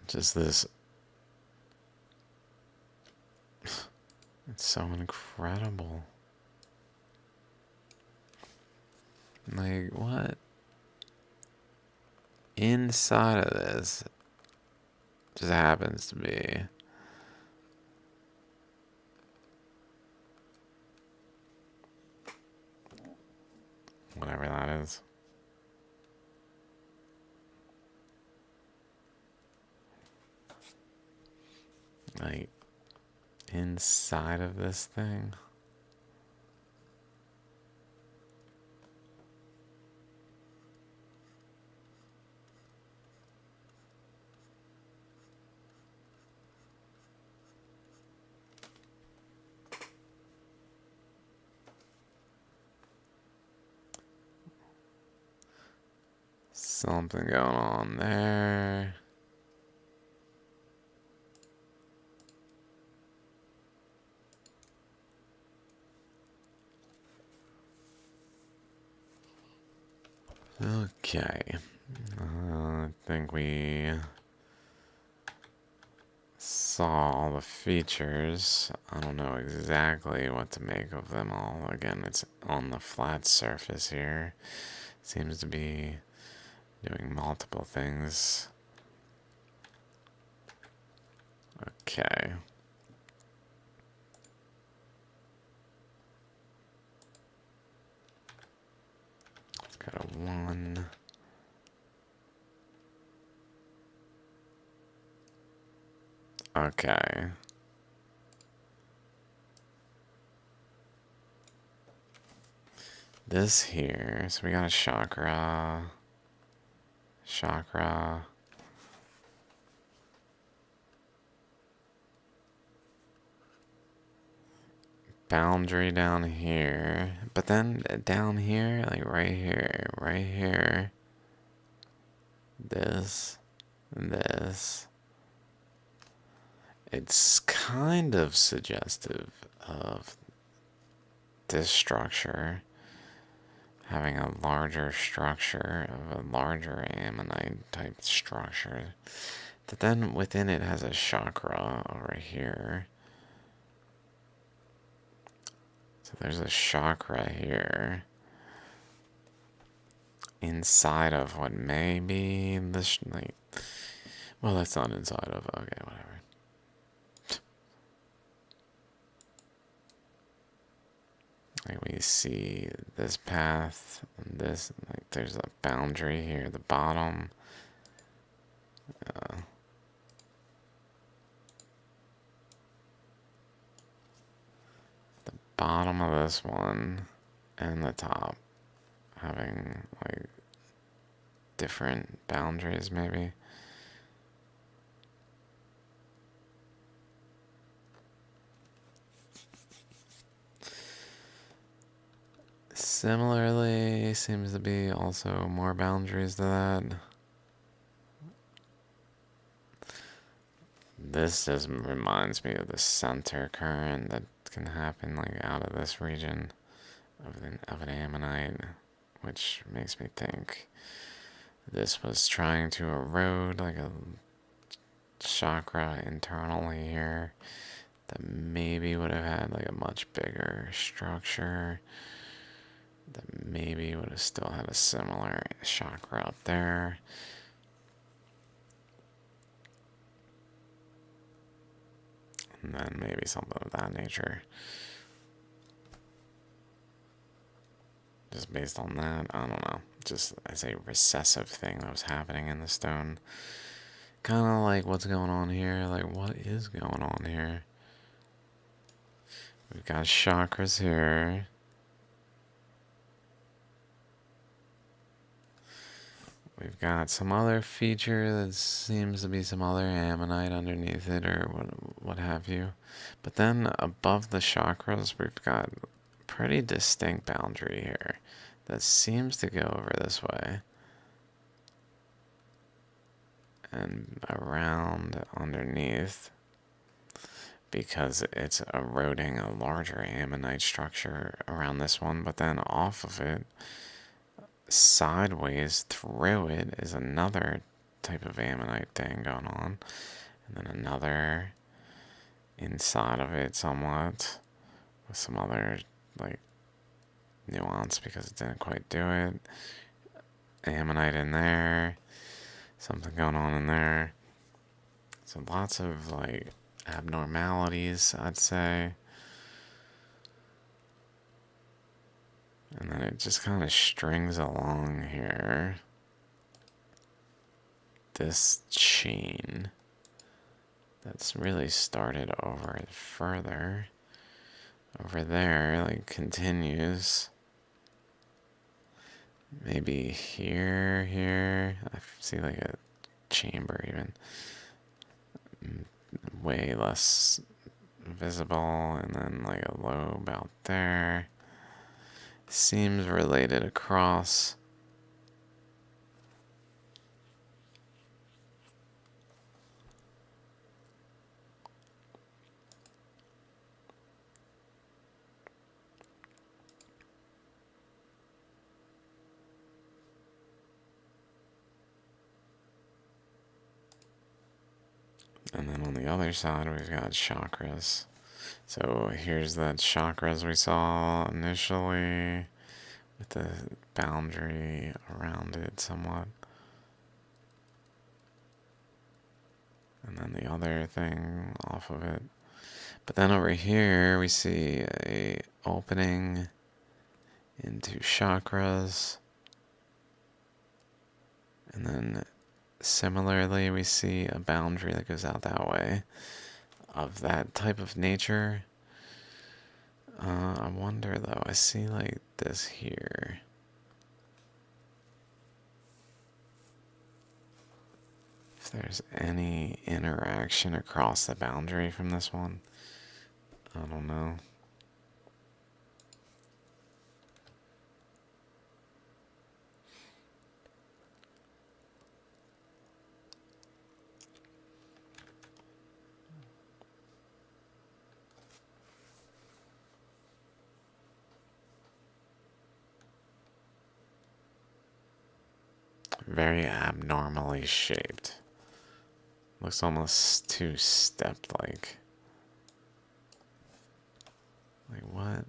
Just this. It's so incredible. Like, what? Inside of this just happens to be whatever that is. Like, inside of this thing. Something going on there. Okay. I think we saw all the features. I don't know exactly what to make of them all. Again, it's on the flat surface here. Seems to be doing multiple things. Okay. Let's go to 1. Okay. This here, so we got a chakra. Boundary down here. But then down here, like right here. This, this. It's kind of suggestive of this structure having a larger structure of a larger ammonite type structure. But then within it has a chakra over here. So there's a chakra here inside of what may be this, like, well, that's not inside of, okay, whatever. Like we see this path, and this, like there's a boundary here at the bottom. The bottom of this one and the top having like different boundaries maybe. Similarly, seems to be also more boundaries to that. This just reminds me of the center current that can happen like out of this region of an ammonite, which makes me think this was trying to erode like a chakra internally here that maybe would have had like a much bigger structure, that maybe would have still had a similar chakra up there. And then maybe something of that nature. Just based on that, I don't know. Just as a recessive thing that was happening in the stone. Kind of like what's going on here. Like, what is going on here? We've got chakras here. We've got some other feature that seems to be some other ammonite underneath it or what have you. But then above the chakras, we've got a pretty distinct boundary here that seems to go over this way and around underneath, because it's eroding a larger ammonite structure around this one, but then off of it, sideways through it, is another type of ammonite thing going on, and then another inside of it somewhat with some other like nuance because it didn't quite do it. Ammonite in there, something going on in there. So lots of like abnormalities, I'd say. And then it just kind of strings along here. This chain that's really started over further. Over there, like continues. Maybe here. I see like a chamber even. Way less visible, and then like a lobe out there. Seems related across. And then on the other side, we've got chakras. So here's that chakras we saw initially with the boundary around it somewhat. And then the other thing off of it. But then over here we see a opening into chakras. And then similarly we see a boundary that goes out that way of that type of nature. I wonder though, I see like this here. If there's any interaction across the boundary from this one. I don't know. Very abnormally shaped. Looks almost too stepped like. Like what?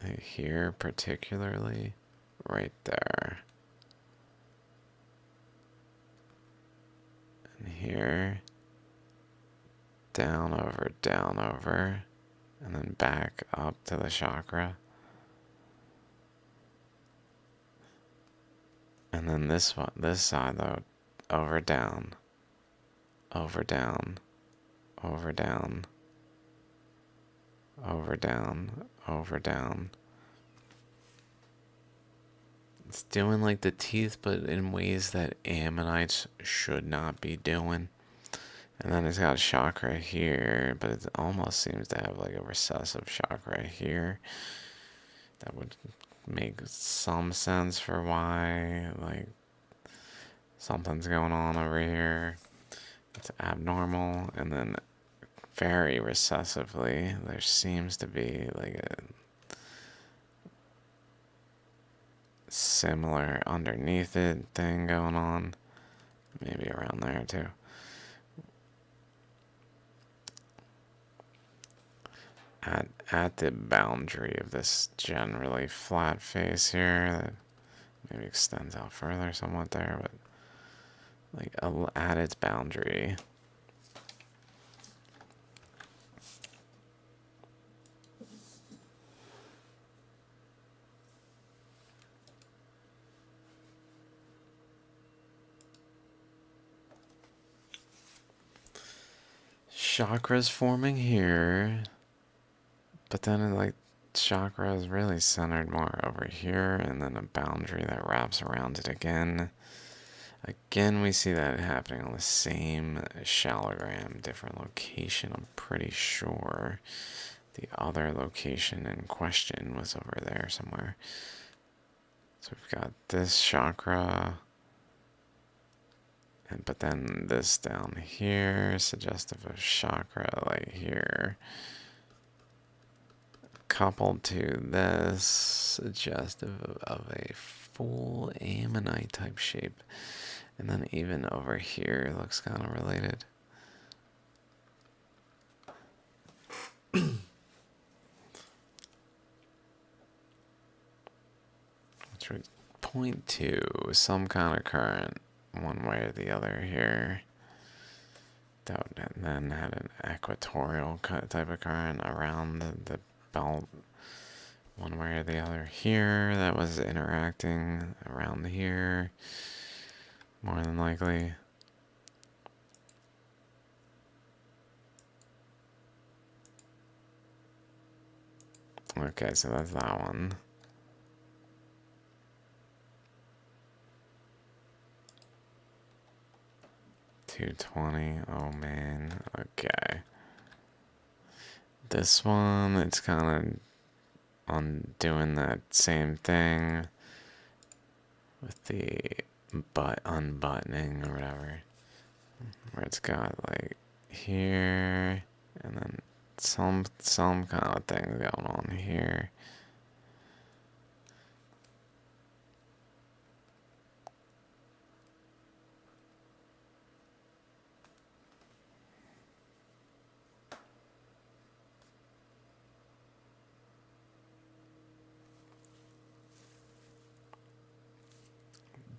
Like here particularly? Right there. And here. Down over. And then back up to the chakra. And then this one, this side though, over down, over down, over down, over down, over down. It's doing like the teeth, but in ways that ammonites should not be doing. And then it's got a chakra here, but it almost seems to have like a recessive chakra here. That would make some sense for why, like, something's going on over here. It's abnormal. And then very recessively, there seems to be like a similar underneath it thing going on. Maybe around there too. At the boundary of this generally flat face here, that maybe extends out further somewhat there, but like at its boundary. Chakras forming here, but then like chakra is really centered more over here, and then a boundary that wraps around it again. Again, we see that happening on the same shalogram, different location. I'm pretty sure the other location in question was over there somewhere. So we've got this chakra, but then this down here, suggestive of chakra, like here. Coupled to this, suggestive of a full ammonite type shape. And then even over here looks kind of related. Which would point to some kind of current one way or the other here. That would then have an equatorial type of current around the belt one way or the other here that was interacting around here, more than likely. Okay, so that's that one. $220. Oh man. Okay. This one, it's kind of on doing that same thing with the unbuttoning or whatever, where it's got like here and then some kind of thing going on here.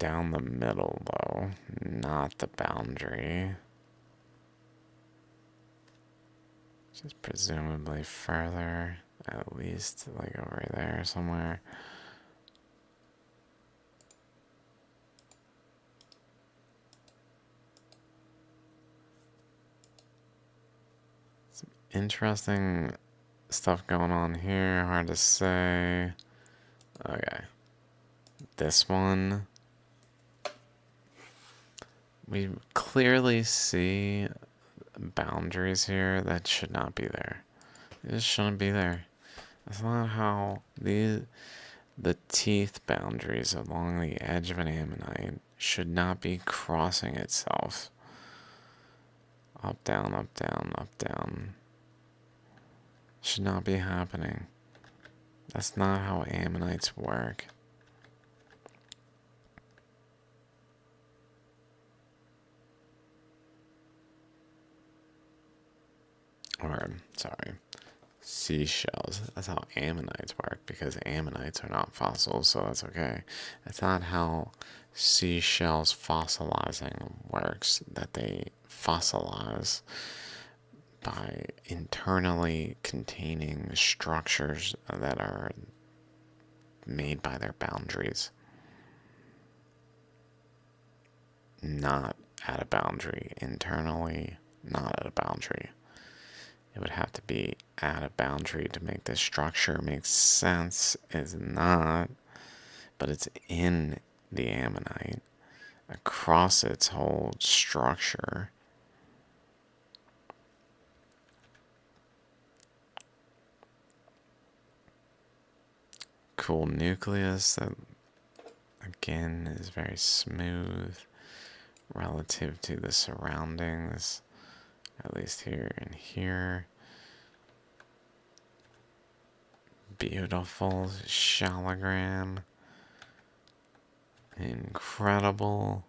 Down the middle, though, not the boundary. Just presumably further, at least like over there somewhere. Some interesting stuff going on here, hard to say. Okay. This one, we clearly see boundaries here that should not be there. It just shouldn't be there. That's not how the teeth boundaries along the edge of an ammonite should not be crossing itself. Up, down, up, down, up, down. Should not be happening. That's not how ammonites work. Or, sorry, seashells. That's how ammonites work, because ammonites are not fossils, so that's okay. That's not how seashells fossilizing works, that they fossilize by internally containing structures that are made by their boundaries. Not at a boundary. Internally, not at a boundary. It would have to be at a boundary to make this structure make sense. It's not, but it's in the ammonite across its whole structure. Cool nucleus that again is very smooth relative to the surroundings, at least here and here. Beautiful Shaligram. Incredible.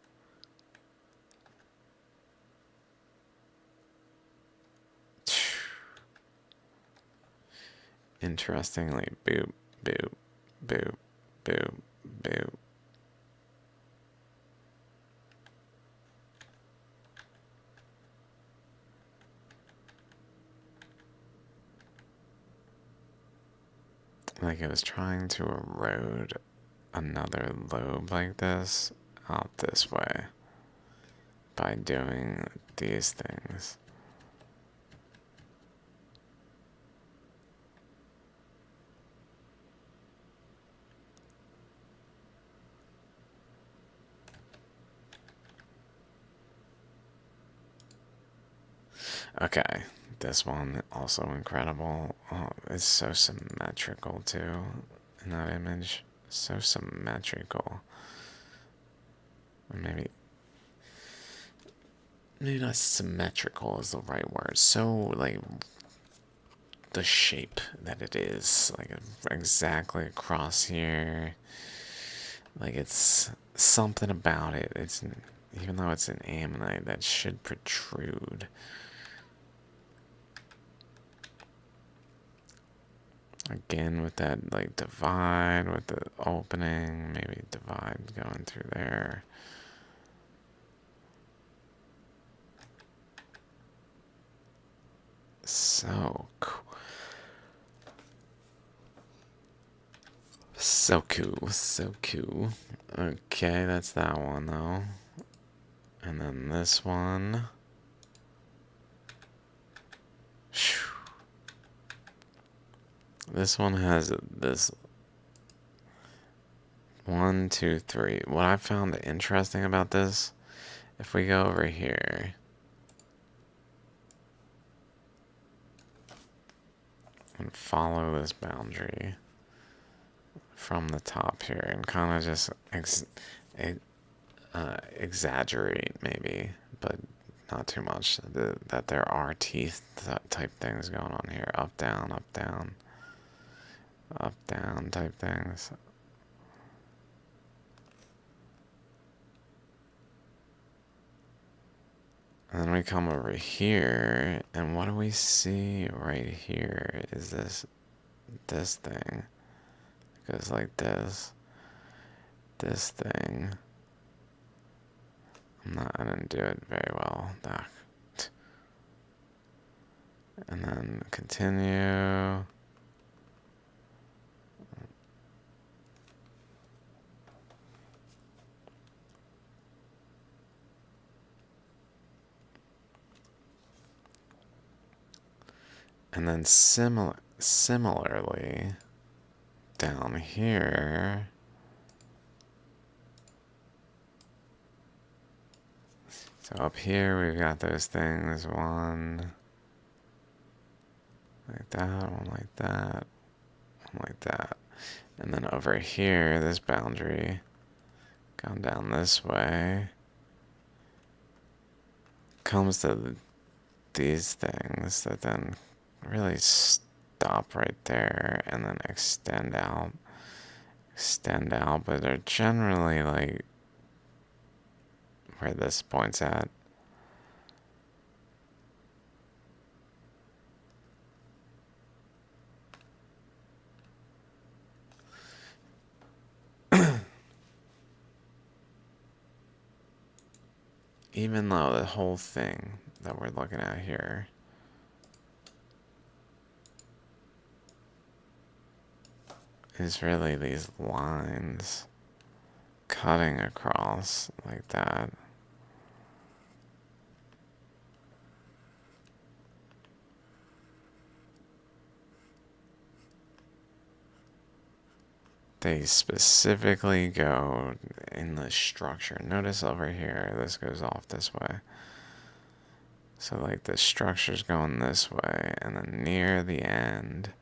Interestingly, boop, boop, boop, boop, boop. Like it was trying to erode another lobe like this out this way by doing these things. Okay, this one also incredible. Oh, it's so symmetrical too in that image. So symmetrical. Or maybe not symmetrical is the right word. So like the shape that it is, like exactly across here. Like it's something about it. It's even though it's an ammonite that should protrude. Again with that like divide with the opening, maybe divide going through there. So cool. So cool, so cool. Okay, that's that one though. And then this one. This one has this 1, 2, 3. What I found interesting about this, if we go over here and follow this boundary from the top here and kind of just exaggerate maybe, but not too much, that there are teeth type things going on here. Up, down, up, down, up, down type things. And then we come over here, and what do we see right here is this thing. It goes like this thing, I didn't do it very well. And then continue. And then similarly, down here, so up here we've got those things, one like that, one like that, one like that. And then over here, this boundary, going down this way, comes to these things that then really stop right there and then extend out, but they're generally like where this point's at. Even though the whole thing that we're looking at here is really these lines cutting across like that. They specifically go in the structure. Notice over here, this goes off this way. So like the structure's going this way, and then near the end,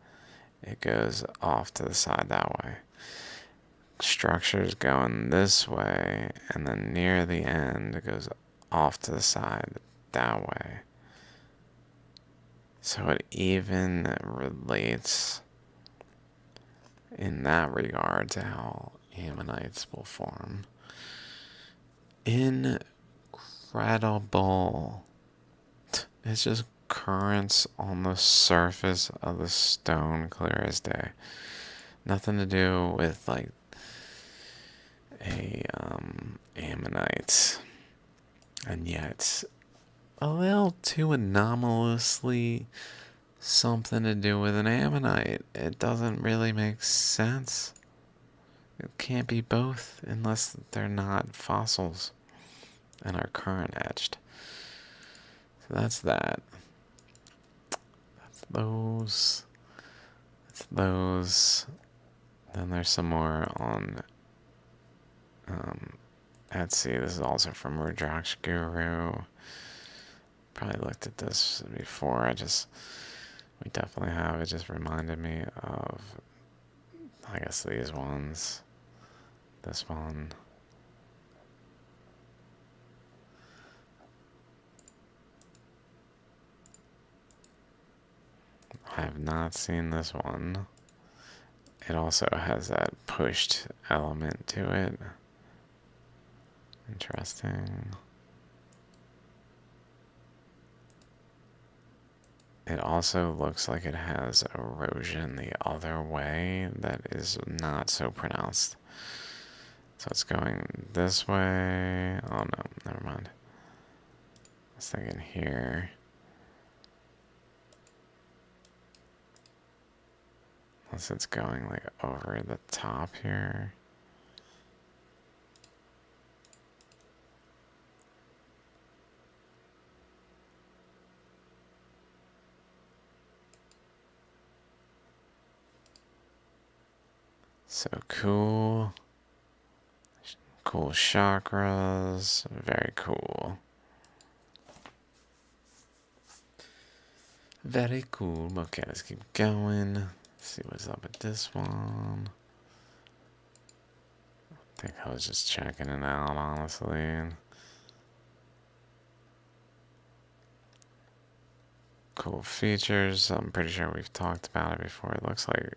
it goes off to the side that way. Structure's going this way, and then near the end, it goes off to the side that way. So it even relates in that regard to how ammonites will form. Incredible. It's just currents on the surface of the stone, clear as day. Nothing to do with like a ammonite, and yet a little too anomalously something to do with an ammonite. It doesn't really make sense. It can't be both unless they're not fossils and are current etched. So that's that. That's those. That's those. Then there's some more on Etsy. This is also from Rudraksh Guru. Probably looked at this before. We definitely have. It just reminded me of, I guess, these ones. This one. I have not seen this one. It also has that pushed element to it. Interesting. It also looks like it has erosion the other way that is not so pronounced. So it's going this way. Oh no, never mind. I was thinking here. Unless it's going like over the top here. So cool. Cool chakras. Very cool. Very cool. Okay, let's keep going. Let's see what's up with this one. I think I was just checking it out, honestly. Cool features. I'm pretty sure we've talked about it before. It looks like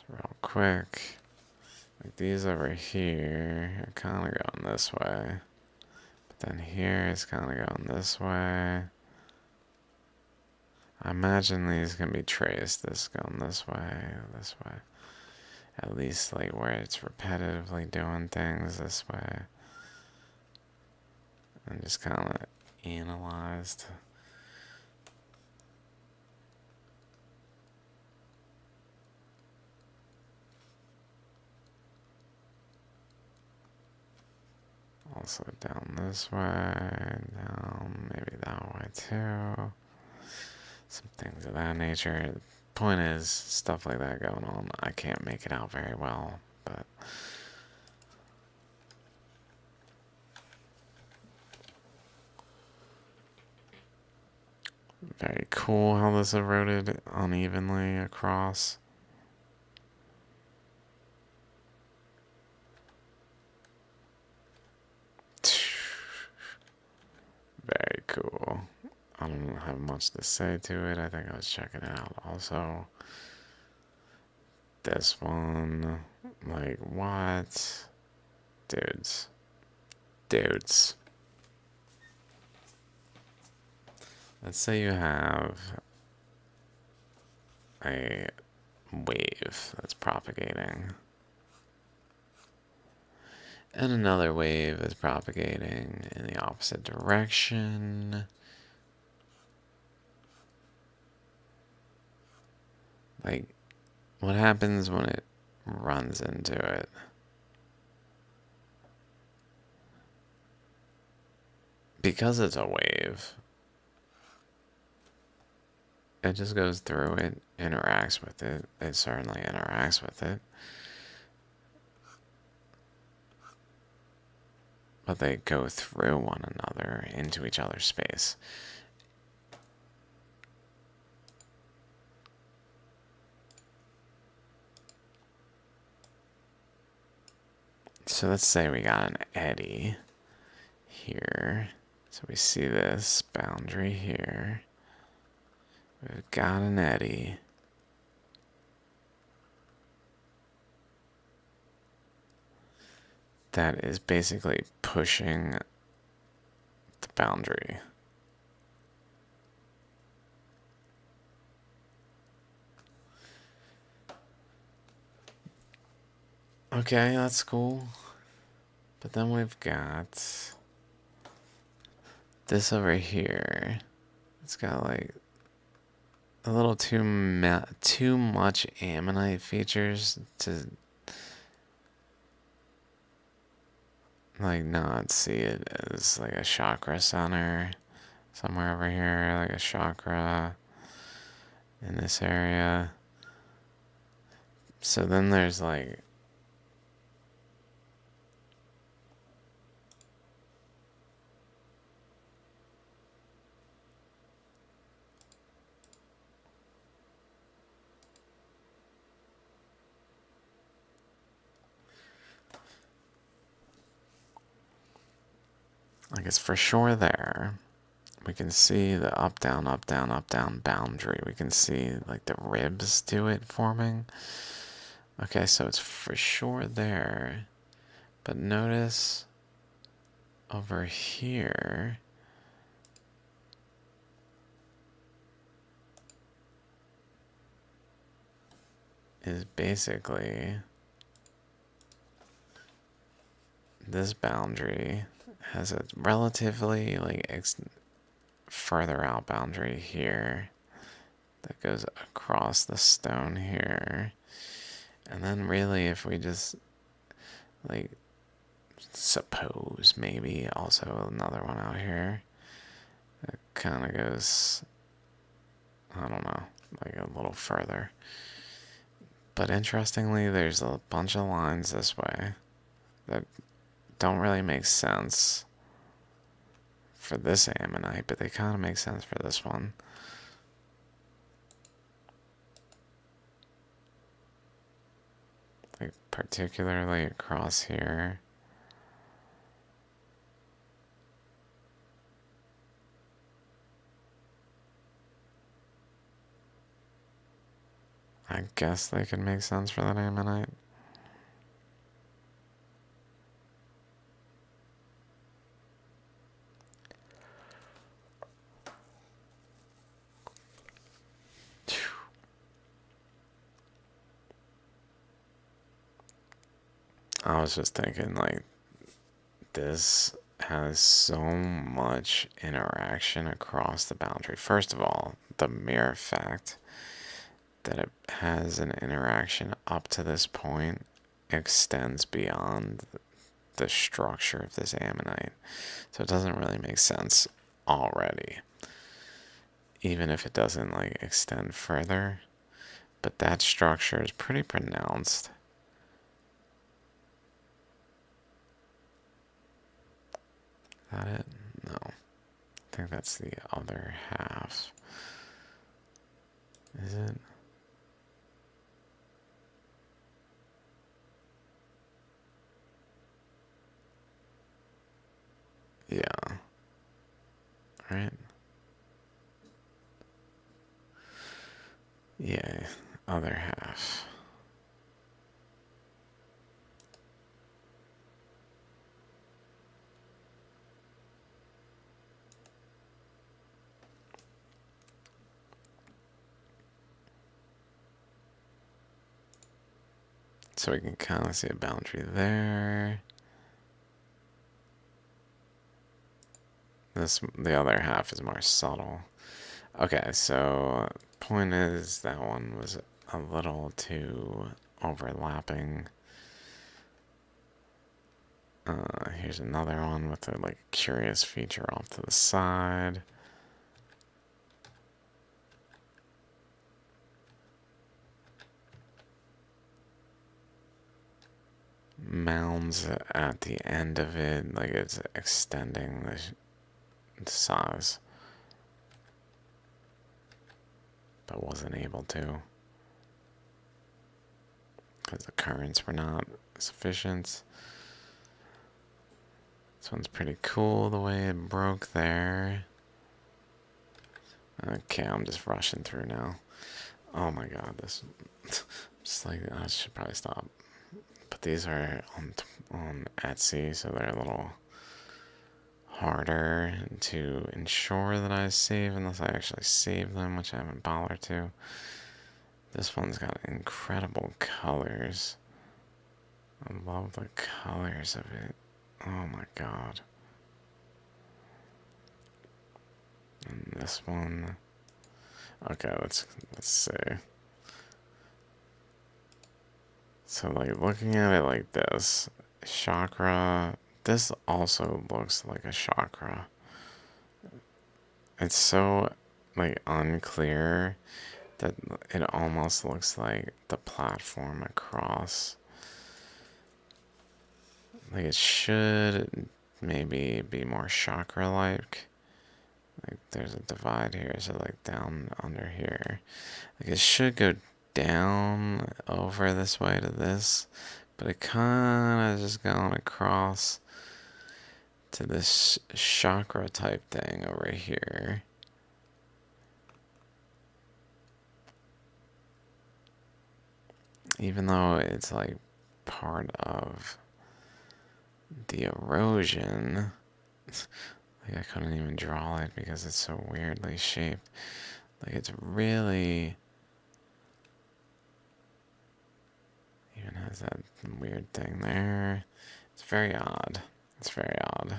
real quick. Like these over here are kind of going this way. But then here is kind of going this way. I imagine these can be traced. This going this way, this way. At least like where it's repetitively doing things this way. And just kind of analyzed. Also down this way, down maybe that way too. Some things of that nature. The point is, stuff like that going on. I can't make it out very well, but very cool how this eroded unevenly across. Very cool. I don't have much to say to it. I think I was checking it out also. This one, like, what? Dudes. Dudes. Let's say you have a wave that's propagating, and another wave is propagating in the opposite direction. Like, what happens when it runs into it? Because it's a wave, it just goes through it, interacts with it. It certainly interacts with it. But they go through one another into each other's space. So let's say we got an eddy here. So we see this boundary here. We've got an eddy. That is basically pushing the boundary. Okay, that's cool. But then we've got this over here. It's got like a little too much ammonite features to like not see it as like a chakra center somewhere over here, like a chakra in this area. So then there's like it's for sure there. We can see the up, down, up, down, up, down boundary. We can see like the ribs to it forming. Okay, so it's for sure there. But notice over here is basically this boundary has a relatively like further out boundary here that goes across the stone here. And then really if we just like suppose maybe also another one out here that kind of goes, I don't know, like a little further. But interestingly, there's a bunch of lines this way that don't really make sense for this ammonite, but they kind of make sense for this one. Like particularly across here. I guess they could make sense for that ammonite. I was just thinking, like, this has so much interaction across the boundary. First of all, the mere fact that it has an interaction up to this point extends beyond the structure of this ammonite. So it doesn't really make sense already, even if it doesn't like extend further. But that structure is pretty pronounced. Is that it? No. I think that's the other half. Is it? Yeah. Right? Yeah. Other half. So we can kind of see a boundary there. The other half is more subtle. Okay, so point is that one was a little too overlapping. Here's another one with a like curious feature off to the side. Mounds at the end of it, like it's extending the size, but wasn't able to because the currents were not sufficient. This one's pretty cool the way it broke there. Okay, I'm just rushing through now. Oh my god, this just like I should probably stop. But these are on Etsy, so they're a little harder to ensure that I save unless I actually save them, which I haven't bothered to. This one's got incredible colors. I love the colors of it. Oh my god. And this one. Okay, let's see. So like looking at it like this, chakra, this also looks like a chakra. It's so like unclear that it almost looks like the platform across. Like it should maybe be more chakra-like. Like there's a divide here, so like down under here. Like it should go down over this way to this, but it kind of just going across to this chakra type thing over here. Even though it's like part of the erosion, like I couldn't even draw it because it's so weirdly shaped. Like it's really even has that weird thing there. It's very odd. It's very odd.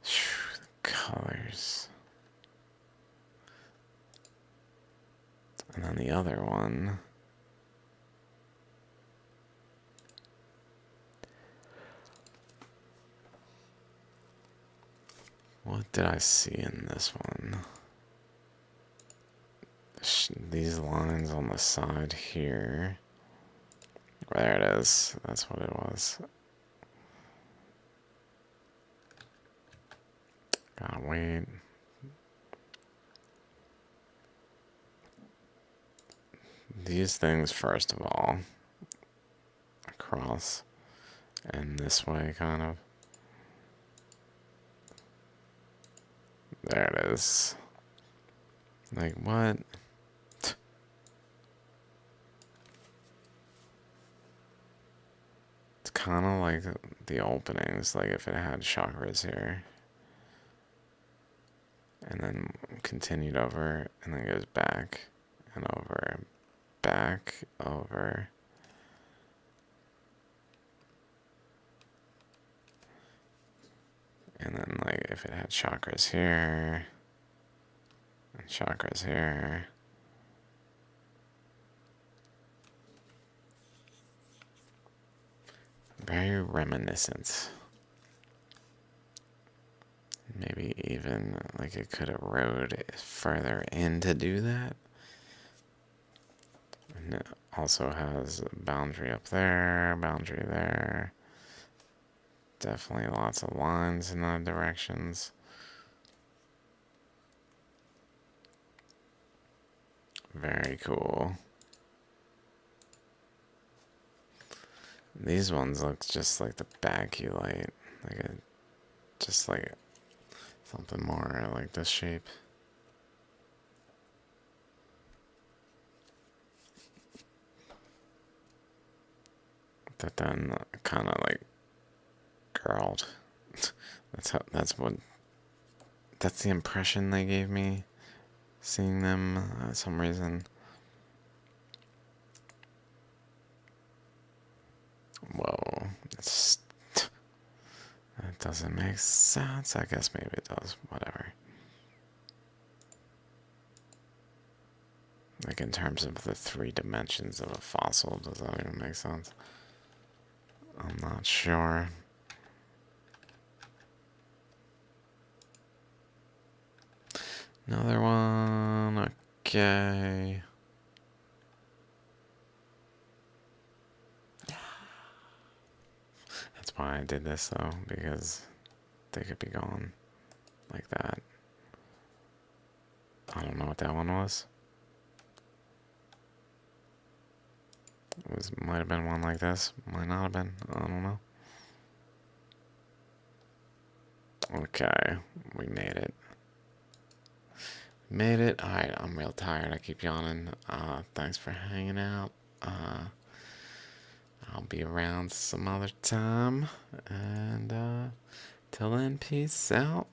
The colors. And then the other one. What did I see in this one? These lines on the side here. There it is. That's what it was. Gotta wait. These things, first of all, across and this way, kind of. There it is. Like, what? It's kind of like the openings, like if it had chakras here, and then continued over, and then goes back and over, back, over. And then like if it had chakras here, and chakras here. Very reminiscent. Maybe even like it could have rode further in to do that. And it also has a boundary up there, boundary there. Definitely lots of lines in the directions. Very cool. These ones look just like the baculite, just like something more like this shape. That then kind of like curled. That's the impression they gave me seeing them for some reason. Whoa, that doesn't make sense. I guess maybe it does. Whatever. Like in terms of the 3 dimensions of a fossil, does that even make sense? I'm not sure. Another one. Okay. That's why I did this though, because they could be gone like that. I don't know what that one was. Might have been one like this. Might not have been. I don't know. Okay, we made it. Made it. Alright, I'm real tired. I keep yawning. Thanks for hanging out. I'll be around some other time. And till then, peace out.